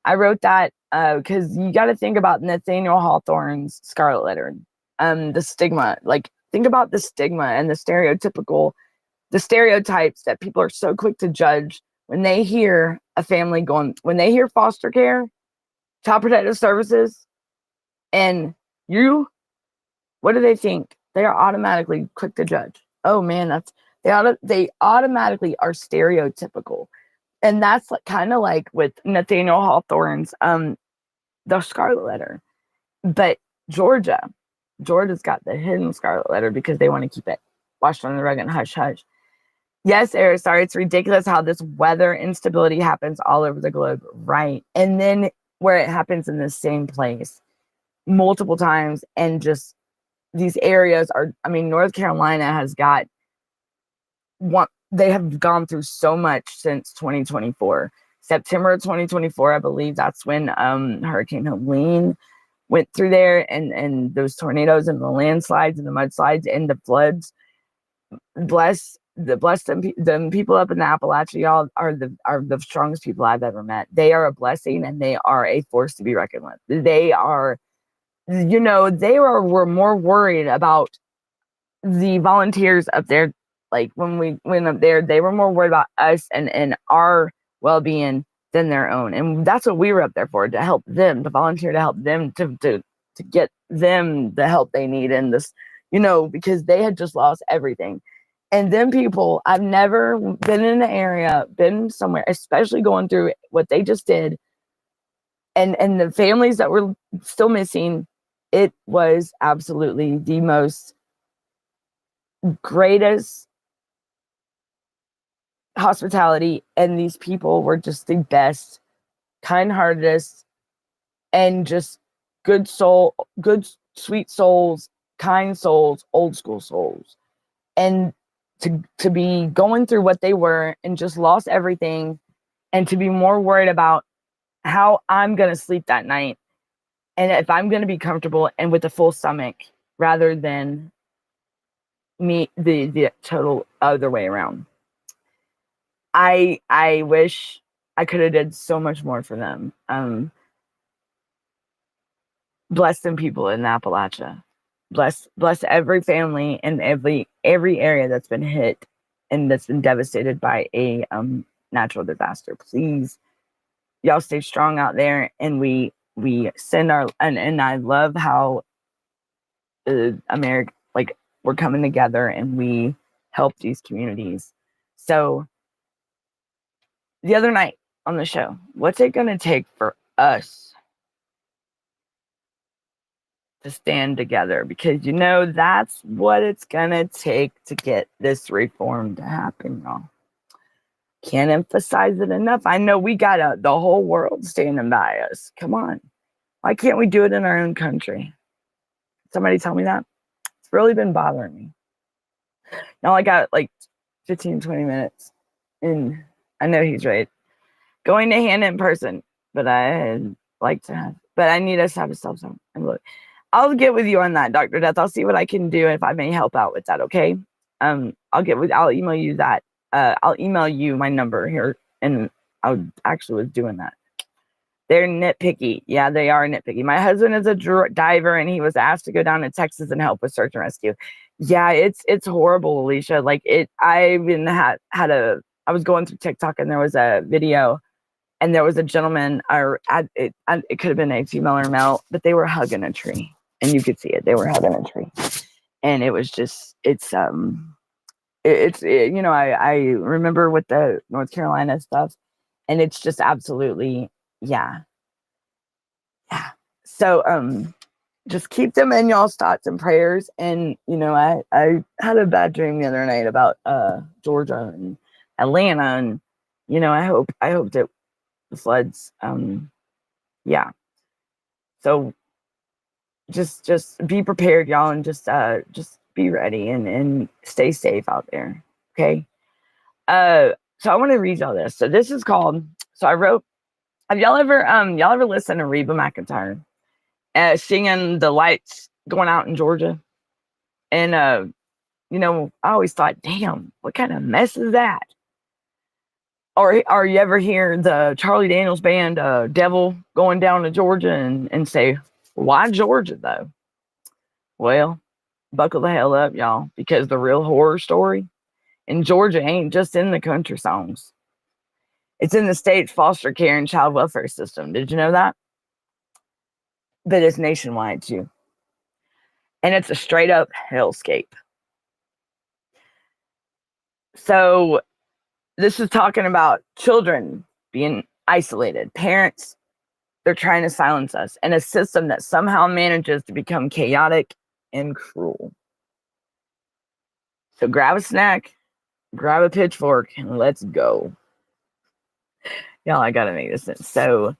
I wrote that because you got to think about Nathaniel Hawthorne's Scarlet Letter. The stigma, like think about the stigma and the stereotypes that people are so quick to judge when they hear a family when they hear foster care, child protective services, and what do they think? They are automatically quick to judge. Oh man, they automatically are stereotypical. And that's kind of like with Nathaniel Hawthorne's the Scarlet Letter. But Georgia's got the Hidden Scarlet Letter because they want to keep it washed on the rug and hush hush. Yes, Eric, sorry, it's ridiculous how this weather instability happens all over the globe, right? And then where it happens in the same place multiple times, and just these areas North Carolina has got they have gone through so much since 2024. September of 2024, I believe that's when Hurricane Helene went through there, and those tornadoes and the landslides and the mudslides and the floods. Bless them people up in the Appalachia, y'all are the strongest people I've ever met. They are a blessing, and they are a force to be reckoned with. They are, were more worried about the volunteers up there. Like when we went up there, they were more worried about us and our well-being than their own. And that's what we were up there for, to help them, to volunteer, to help them, to get them the help they need in this, because they had just lost everything. And then people, I've never been in an area, been somewhere, especially going through what they just did, and the families that were still missing. It was absolutely the most greatest hospitality, and these people were just the best, kind-heartedest, and just good sweet souls, kind souls, old school souls. And to be going through what they were and just lost everything, and to be more worried about how I'm going to sleep that night and if I'm going to be comfortable and with a full stomach, rather than me, the total other way around. I wish I could have did so much more for them. Bless them people in Appalachia. Bless every family in every area that's been hit and that's been devastated by a natural disaster. Please, y'all stay strong out there, and we send our and I love how America, like, we're coming together and we help these communities. So the other night on the show, what's it going to take for us to stand together? Because that's what it's going to take to get this reform to happen, y'all. Can't emphasize it enough. I know we got the whole world standing by us. Come on. Why can't we do it in our own country? Somebody tell me that. It's really been bothering me. Now I got like 15, 20 minutes, and I know he's right. Going to Hannah in person, but I need us to have a cell phone. And look, I'll get with you on that, Dr. Death. I'll see what I can do if I may help out with that, okay? I'll email you that. I'll email you my number here, and I actually was doing that. They're nitpicky. Yeah, they are nitpicky. My husband is a diver, and he was asked to go down to Texas and help with search and rescue. Yeah, it's horrible, Alicia. Like I even I was going through TikTok, and there was a video, and there was a gentleman, or it could have been a female or male, but they were hugging a tree, and you could see it. They were hugging a tree, and it was just I remember with the North Carolina stuff, and it's just absolutely, yeah. So just keep them in y'all's thoughts and prayers. And I had a bad dream the other night about Georgia and Atlanta, and I hope that the floods, yeah. So just be prepared, y'all, and just be ready and stay safe out there. Okay. So I want to read y'all this. So this is called, so I wrote, have y'all ever listened to Reba McEntire singing The Lights Going Out in Georgia? And I always thought, damn, what kind of mess is that? Or you ever hear the Charlie Daniels band Devil going down to Georgia and say, why Georgia though? Well, buckle the hell up, y'all, because the real horror story in Georgia ain't just in the country songs. It's in the state's foster care and child welfare system. Did you know that? But it's nationwide too. And it's a straight up hellscape. So this is talking about children being isolated, parents, they're trying to silence us, and a system that somehow manages to become chaotic and cruel. So grab a snack, grab a pitchfork, and let's go. Y'all, I gotta make this sense. So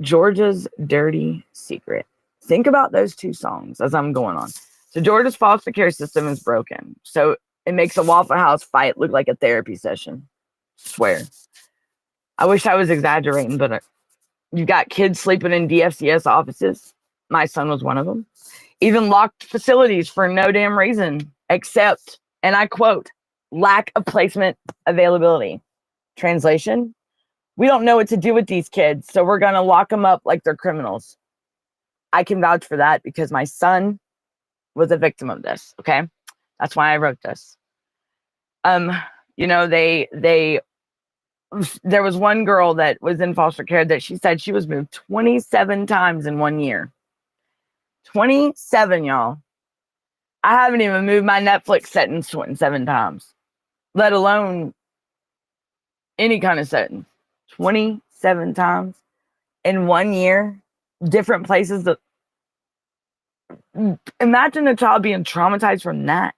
Georgia's Dirty Secret. Think about those two songs as I'm going on. So Georgia's foster care system is broken. So it makes a Waffle House fight look like a therapy session. Swear. I wish I was exaggerating, but you got kids sleeping in DFCS offices. My son was one of them. Even locked facilities for no damn reason, except, and I quote, lack of placement availability. Translation: we don't know what to do with these kids, so we're going to lock them up like they're criminals. I can vouch for that because my son was a victim of this, okay? That's why I wrote this. There was one girl that was in foster care that she said she was moved 27 times in 1 year. 27, y'all. I haven't even moved my Netflix settings 27 times, let alone any kind of setting. 27 times in 1 year, different places. Imagine a child being traumatized from that.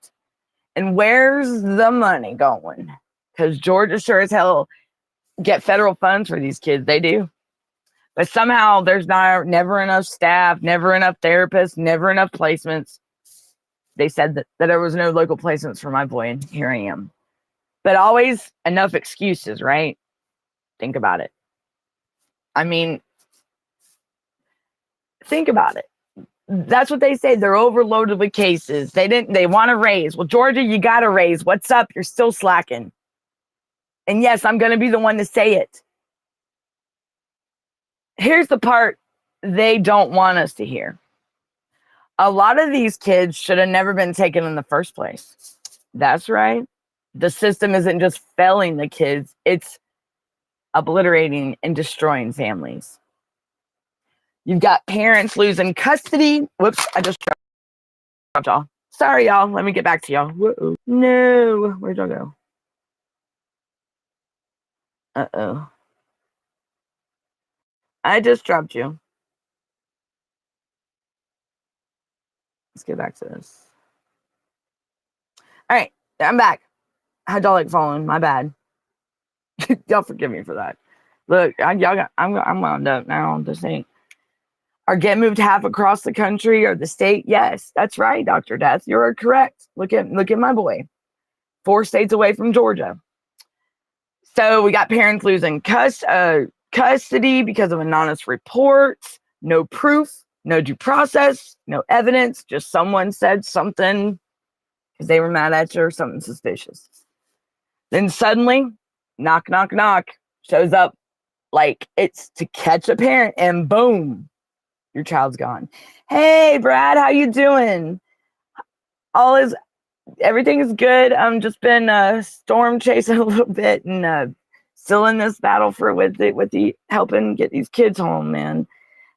And where's the money going? Because Georgia sure as hell get federal funds for these kids. They do. But somehow there's never enough staff, never enough therapists, never enough placements. They said that there was no local placements for my boy, and here I am. But always enough excuses, right? Think about it. I mean, think about it. That's what they say. They're overloaded with cases. They want to raise. Well, Georgia, you got to raise. What's up? You're still slacking. And yes, I'm going to be the one to say it. Here's the part they don't want us to hear. A lot of these kids should have never been taken in the first place. That's right. The system isn't just failing the kids, it's obliterating and destroying families. You've got parents losing custody. Whoops, I just dropped y'all. Sorry, y'all. Let me get back to y'all. Whoa. No, where'd y'all go? Uh-oh. I just dropped you. Let's get back to this. All right, I'm back. How'd y'all like falling? My bad. Y'all forgive me for that. Look, I'm wound up now. This ain't. Or get moved half across the country or the state. Yes, that's right, Dr. Death. You're correct. Look at my boy. 4 states away from Georgia. So we got parents losing custody because of anonymous reports, no proof, no due process, no evidence, just someone said something because they were mad at you or something suspicious. Then suddenly, knock, knock, knock, shows up like it's to catch a parent, and boom, your child's gone. Hey, Brad, how you doing? Everything is good. I'm just been storm chasing a little bit and still in this battle with the helping get these kids home, man.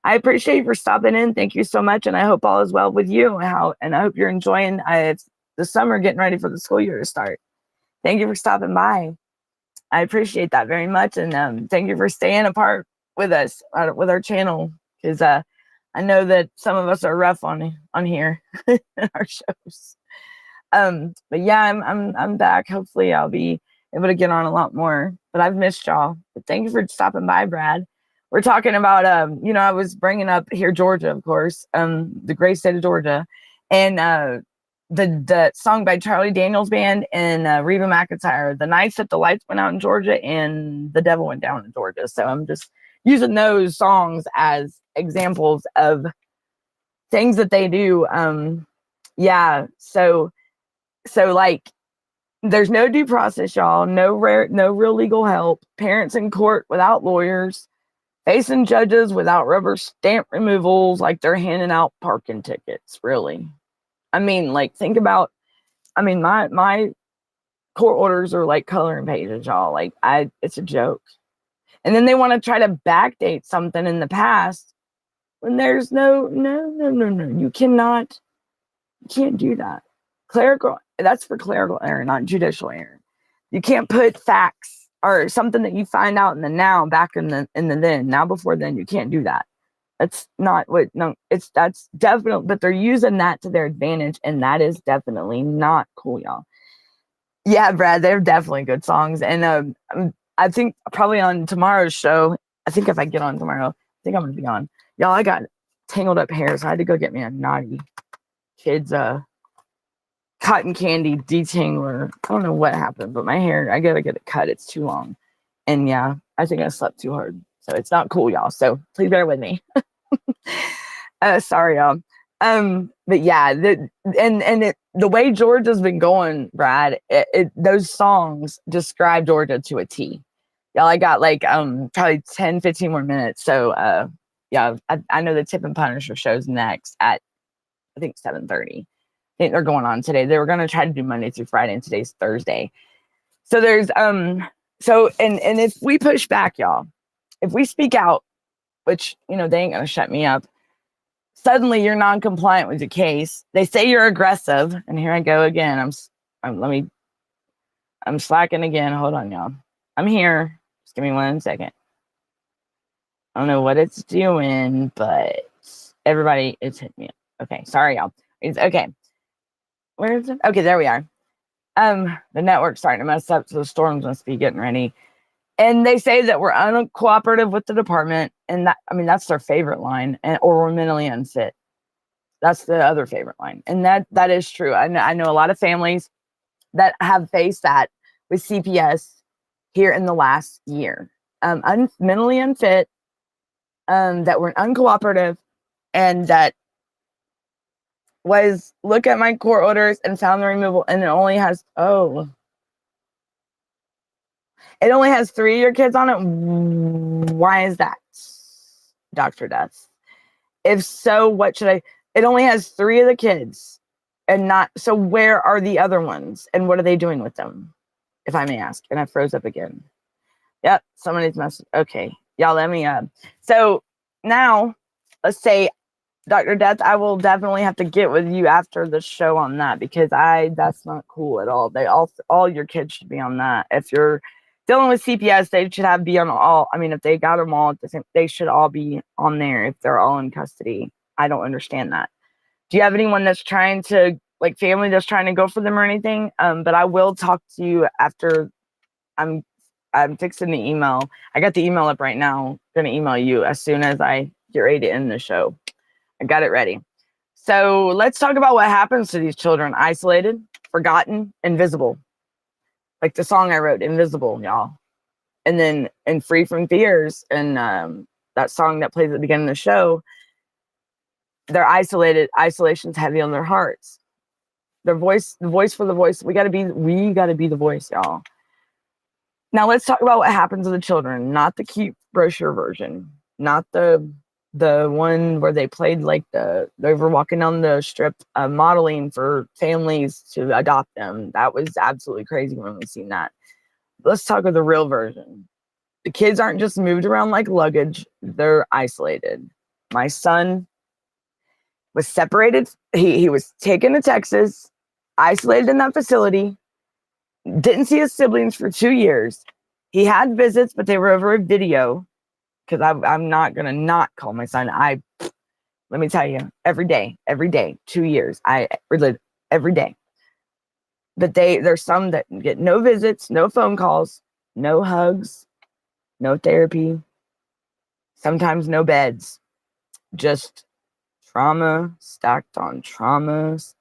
I appreciate you for stopping in. Thank you so much, and I hope all is well with you. And I hope you're enjoying the summer, getting ready for the school year to start. Thank you for stopping by. I appreciate that very much, and thank you for staying apart with us with our channel, because I know that some of us are rough on here in our shows. But yeah, I'm back. Hopefully, I'll be able to get on a lot more. But I've missed y'all. But thank you for stopping by, Brad. We're talking about I was bringing up here Georgia, of course, the great state of Georgia, and the song by Charlie Daniels Band and Reba McEntire, "The Nights That the Lights Went Out in Georgia" and "The Devil Went Down in Georgia." So I'm just using those songs as examples of things that they do. So like, there's no due process, y'all. No real legal help. Parents in court without lawyers. Facing judges without rubber stamp removals, like they're handing out parking tickets, really. I mean, like, think about, my court orders are like coloring pages, y'all. Like, it's a joke. And then they want to try to backdate something in the past when there's no. You can't do that. That's for clerical error, not judicial error. You can't put facts or something that you find out in the now back in the then. Now before then, you can't do that. That's not what. No, that's definitely. But they're using that to their advantage, and that is definitely not cool, y'all. Yeah, Brad, they're definitely good songs, and I think probably on tomorrow's show. I think if I get on tomorrow, I think I'm gonna be on. Y'all, I got tangled up hair, so I had to go get me a naughty kids cotton candy detangler. I don't know what happened, but my hair, I gotta get it cut. It's too long. And yeah, I think I slept too hard. So it's not cool, y'all. So please bear with me. Sorry, y'all. But yeah, the way Georgia's been going, Brad, those songs describe Georgia to a T. Y'all, I got like probably 10, 15 more minutes. So yeah, I know the Tip and Punisher show's next at I think 7:30. I think they're going on today. They were going to try to do Monday through Friday, and today's Thursday. So there's so and if we push back, y'all, if we speak out, which they ain't gonna shut me up, suddenly you're non-compliant with your case. They say you're aggressive, and here I go again. I'm slacking again. Hold on, y'all. I'm here. Just give me 1 second. I don't know what it's doing, but everybody, it's hit me. Okay, sorry, y'all. It's okay. Where is it? Okay, there we are. The network's starting to mess up, so the storms must be getting ready. And they say that we're uncooperative with the department, and that's their favorite line, or we're mentally unfit. That's the other favorite line, and that is true. I know a lot of families that have faced that with CPS here in the last year. Mentally unfit, that we're uncooperative, and that was look at my court orders and found the removal, and it only has 3 of your kids on it. Why is that, Dr. Death? If so, what should I? It only has 3 of the kids, and not so. Where are the other ones, and what are they doing with them, if I may ask? And I froze up again. Yep, somebody's message. Okay, y'all, let me. So now, let's say, Dr. Death, I will definitely have to get with you after the show on that, because that's not cool at all. They all your kids should be on that. If you're dealing with CPS, they should be on all. I mean, if they got them all at the same, they should all be on there if they're all in custody. I don't understand that. Do you have anyone that's trying to, like, family that's trying to go for them or anything? But I will talk to you after. I'm fixing the email. I got the email up right now. Gonna email you as soon as I get ready to end the show. I got it ready. So let's talk about what happens to these children: isolated, forgotten, invisible. Like the song I wrote, Invisible, y'all. And then and Free from Fears, and that song that plays at the beginning of the show, they're isolated. Isolation's heavy on their hearts. Their voice, the voice for the voice. We gotta be the voice, y'all. Now let's talk about what happens to the children, not the cute brochure version, not the one where they played like they were walking down the strip modeling for families to adopt them. That was absolutely crazy when we seen that. Let's talk of the real version. The kids aren't just moved around like luggage, they're isolated. My son was separated. He was taken to Texas, isolated in that facility, didn't see his siblings for 2 years. He had visits, but they were over a video, because I'm not gonna not call my son. Let me tell you, every day, 2 years, I relive every day. But there's some that get no visits, no phone calls, no hugs, no therapy, sometimes no beds, just trauma stacked on traumas.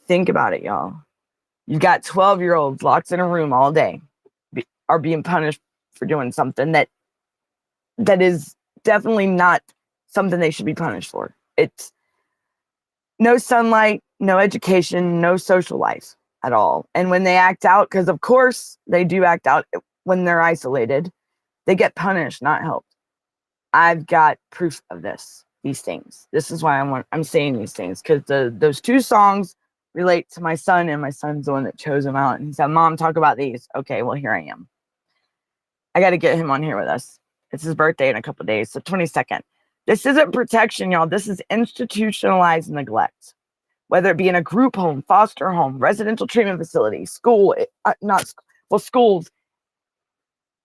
Think about it, y'all. You got 12-year-olds locked in a room all day, are being punished for doing something that is definitely not something they should be punished for. It's no sunlight, no education, no social life at all. And when they act out, because of course they do act out when they're isolated, they get punished, not helped. I've got proof of these things. This is why I'm saying these things, because those 2 songs relate to my son, and my son's the one that chose them out. And he said, "Mom, talk about these." Okay, well, here I am. I got to get him on here with us. It's his birthday in a couple of days, so 22nd. This isn't protection, y'all. This is institutionalized neglect. Whether it be in a group home, foster home, residential treatment facility, school, schools.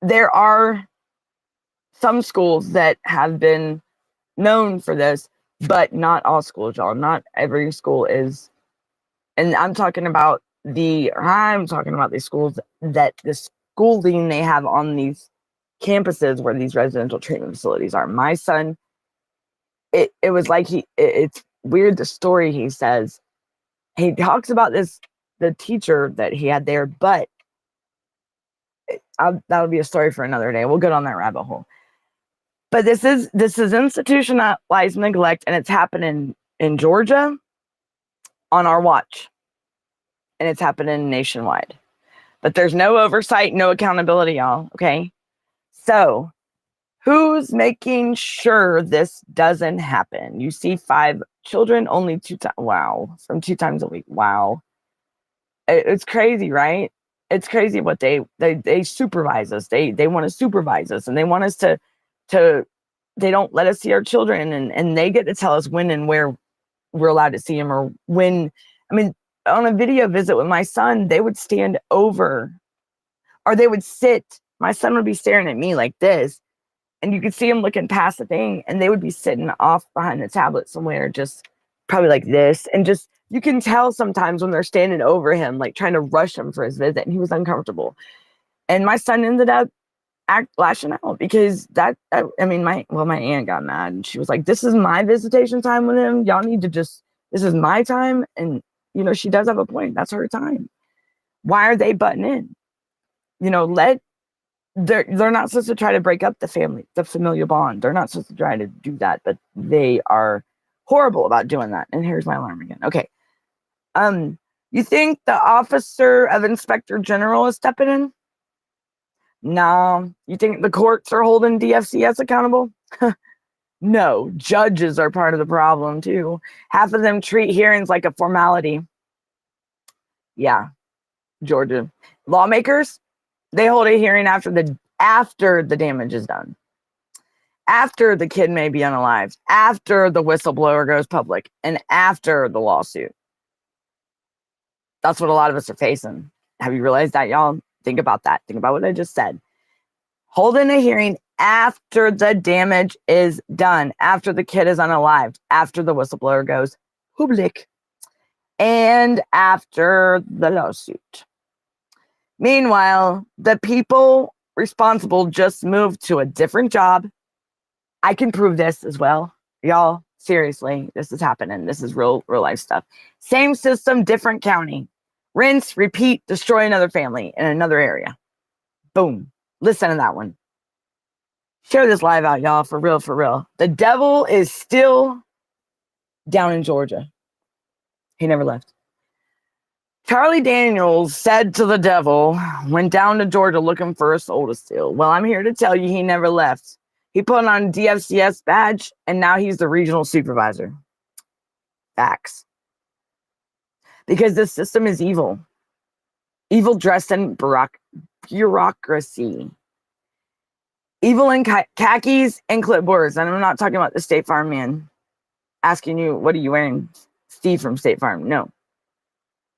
There are some schools that have been known for this, but not all schools, y'all. Not every school is. And I'm talking about these schools that the schooling they have on these campuses where these residential treatment facilities are. My son, it was like it's weird, the story he says. He talks about the teacher that he had there, but that'll be a story for another day. We'll get on that rabbit hole. But this is institutionalized neglect, and it's happening in Georgia on our watch, and it's happening nationwide. But there's no oversight, no accountability, y'all. Okay, so who's making sure this doesn't happen? You see 5 children, only 2 times. Wow, from 2 times a week. Wow, it's crazy, right? It's crazy what they supervise us. They want to supervise us, and they want us to they don't let us see our children, and they get to tell us when and where we're allowed to see them, or when. I mean, on a video visit with my son, they would stand over, or they would sit. My son would be staring at me like this, and you could see him looking past the thing, and they would be sitting off behind the tablet somewhere, just probably like this. And just, you can tell sometimes when they're standing over him, like trying to rush him for his visit, and he was uncomfortable. And my son ended up lashing out, because my aunt got mad, and she was like, "This is my visitation time with him. Y'all need to this is my time." And, she does have a point. That's her time. Why are they butting in? They're not supposed to try to break up the familial bond. They're not supposed to try to do that, but they are horrible about doing that. And here's my alarm again. Okay. You think the officer of inspector general is stepping in? No. You think the courts are holding DFCS accountable? No, judges are part of the problem too. Half of them treat hearings like a formality. Yeah, Georgia. Lawmakers, they hold a hearing after the damage is done. After the kid may be unalived, after the whistleblower goes public, and after the lawsuit. That's what a lot of us are facing. Have you realized that, y'all? Think about that. Think about what I just said. Holding a hearing after the damage is done, after the kid is unalived, after the whistleblower goes public, and after the lawsuit. Meanwhile, the people responsible just moved to a different job. I can prove this as well. Y'all, seriously, this is happening. This is real life stuff. Same system, different county. Rinse, repeat, destroy another family in another area. Boom. Listen to that one. Share this live out, y'all, for real, for real. The devil is still down in Georgia. He never left. Charlie Daniels said to the devil, went down to Georgia looking for a soul to steal. Well, I'm here to tell you he never left. He put on a DFCS badge, and now he's the regional supervisor. Facts. Because this system is evil. Evil dressed in bureaucracy. Evil in khakis and clipboards. And I'm not talking about the State Farm man asking you, what are you wearing? Steve from State Farm. No.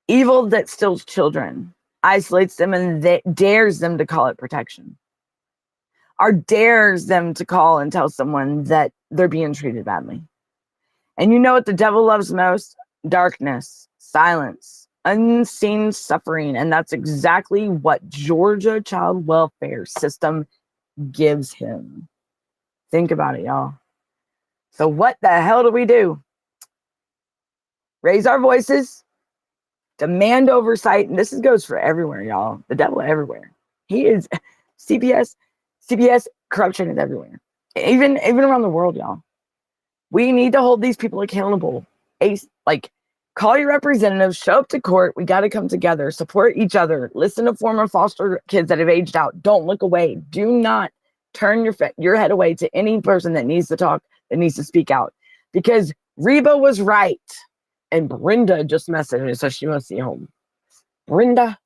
Evil that steals children, isolates them, and dares them to call it protection. Or dares them to call and tell someone that they're being treated badly. And you know what the devil loves most? Darkness, silence, unseen suffering. And that's exactly what Georgia child welfare system gives him. Think about it, y'all. So what the hell do we do? Raise our voices, demand oversight, and this goes for everywhere, y'all. The devil everywhere. He is CPS corruption is everywhere. Even around the world, y'all. We need to hold these people accountable. Call your representatives, show up to court. We got to come together, support each other, listen to former foster kids that have aged out. Don't look away. Do not turn your head away to any person that needs to talk, that needs to speak out. Because Reba was right. And Brenda just messaged me, so she must be home. Brenda,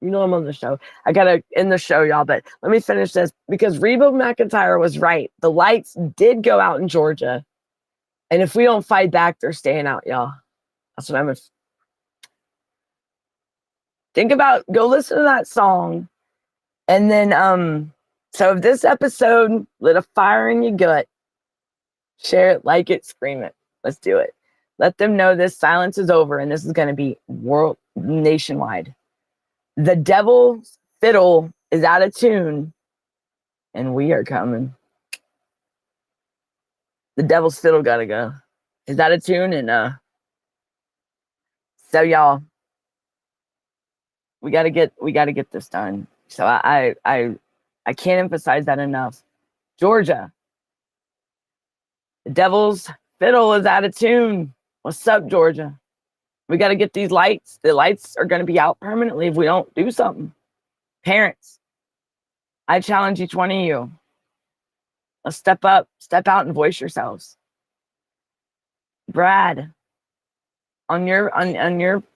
you know I'm on the show. I got to end the show, y'all, but let me finish this. Because Reba McEntire was right. The lights did go out in Georgia. And if we don't fight back, they're staying out, y'all. That's what I'm think about. Go listen to that song. And then, so if this episode lit a fire in your gut, share it, like it, scream it. Let's do it. Let them know this silence is over and this is going to be nationwide. The devil's fiddle is out of tune and we are coming. The devil's fiddle got to go. Is out of tune and so y'all, we got to get this done. So I can't emphasize that enough. Georgia, the devil's fiddle is out of tune. What's up, Georgia? We got to get these lights. The lights are going to be out permanently if we don't do something. Parents, I challenge each one of you. Let's step up, step out and voice yourselves. Brad, in the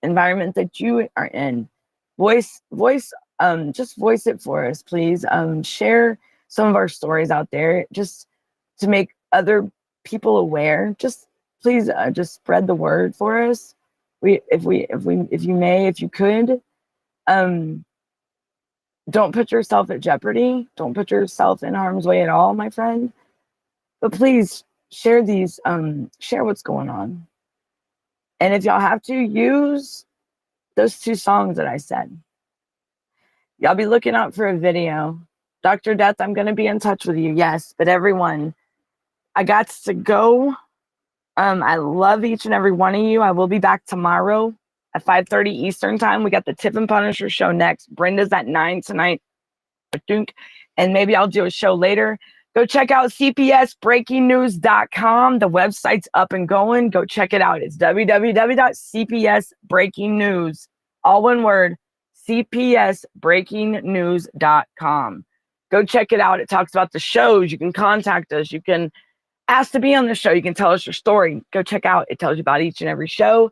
environment that you are in, just voice it for us, please. Share some of our stories out there just to make other people aware. Just please, just spread the word for us. If you could, don't put yourself at jeopardy. Don't put yourself in harm's way at all, my friend. But please share these, share what's going on. And if y'all have to, use those 2 songs that I said. Y'all be looking out for a video. Dr. Death, I'm going to be in touch with you. Yes, but everyone, I got to go. I love each and every one of you. I will be back tomorrow at 5:30 Eastern time. We got the Tip and Punisher show next. Brenda's at 9 tonight, I think. And maybe I'll do a show later. Go check out cpsbreakingnews.com. The website's up and going. Go check it out. It's www.cpsbreakingnews, all one word, cpsbreakingnews.com. Go check it out. It talks about the shows. You can contact us. You can ask to be on the show. You can tell us your story. Go check out. It tells you about each and every show.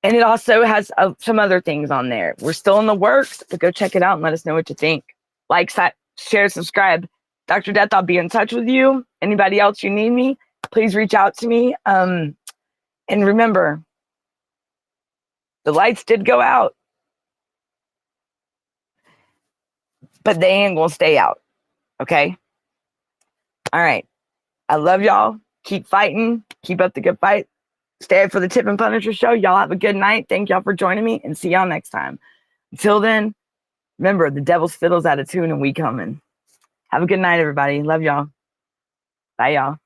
And it also has some other things on there. We're still in the works, but go check it out and let us know what you think. Like, share, subscribe. Dr. Death, I'll be in touch with you. Anybody else you need me, please reach out to me. And remember, the lights did go out, but they ain't gonna stay out. Okay? All right. I love y'all. Keep fighting. Keep up the good fight. Stay up for the Tip and Punisher show. Y'all have a good night. Thank y'all for joining me, and see y'all next time. Until then, remember, the devil's fiddle's out of tune and we coming. Have a good night, everybody. Love y'all. Bye, y'all.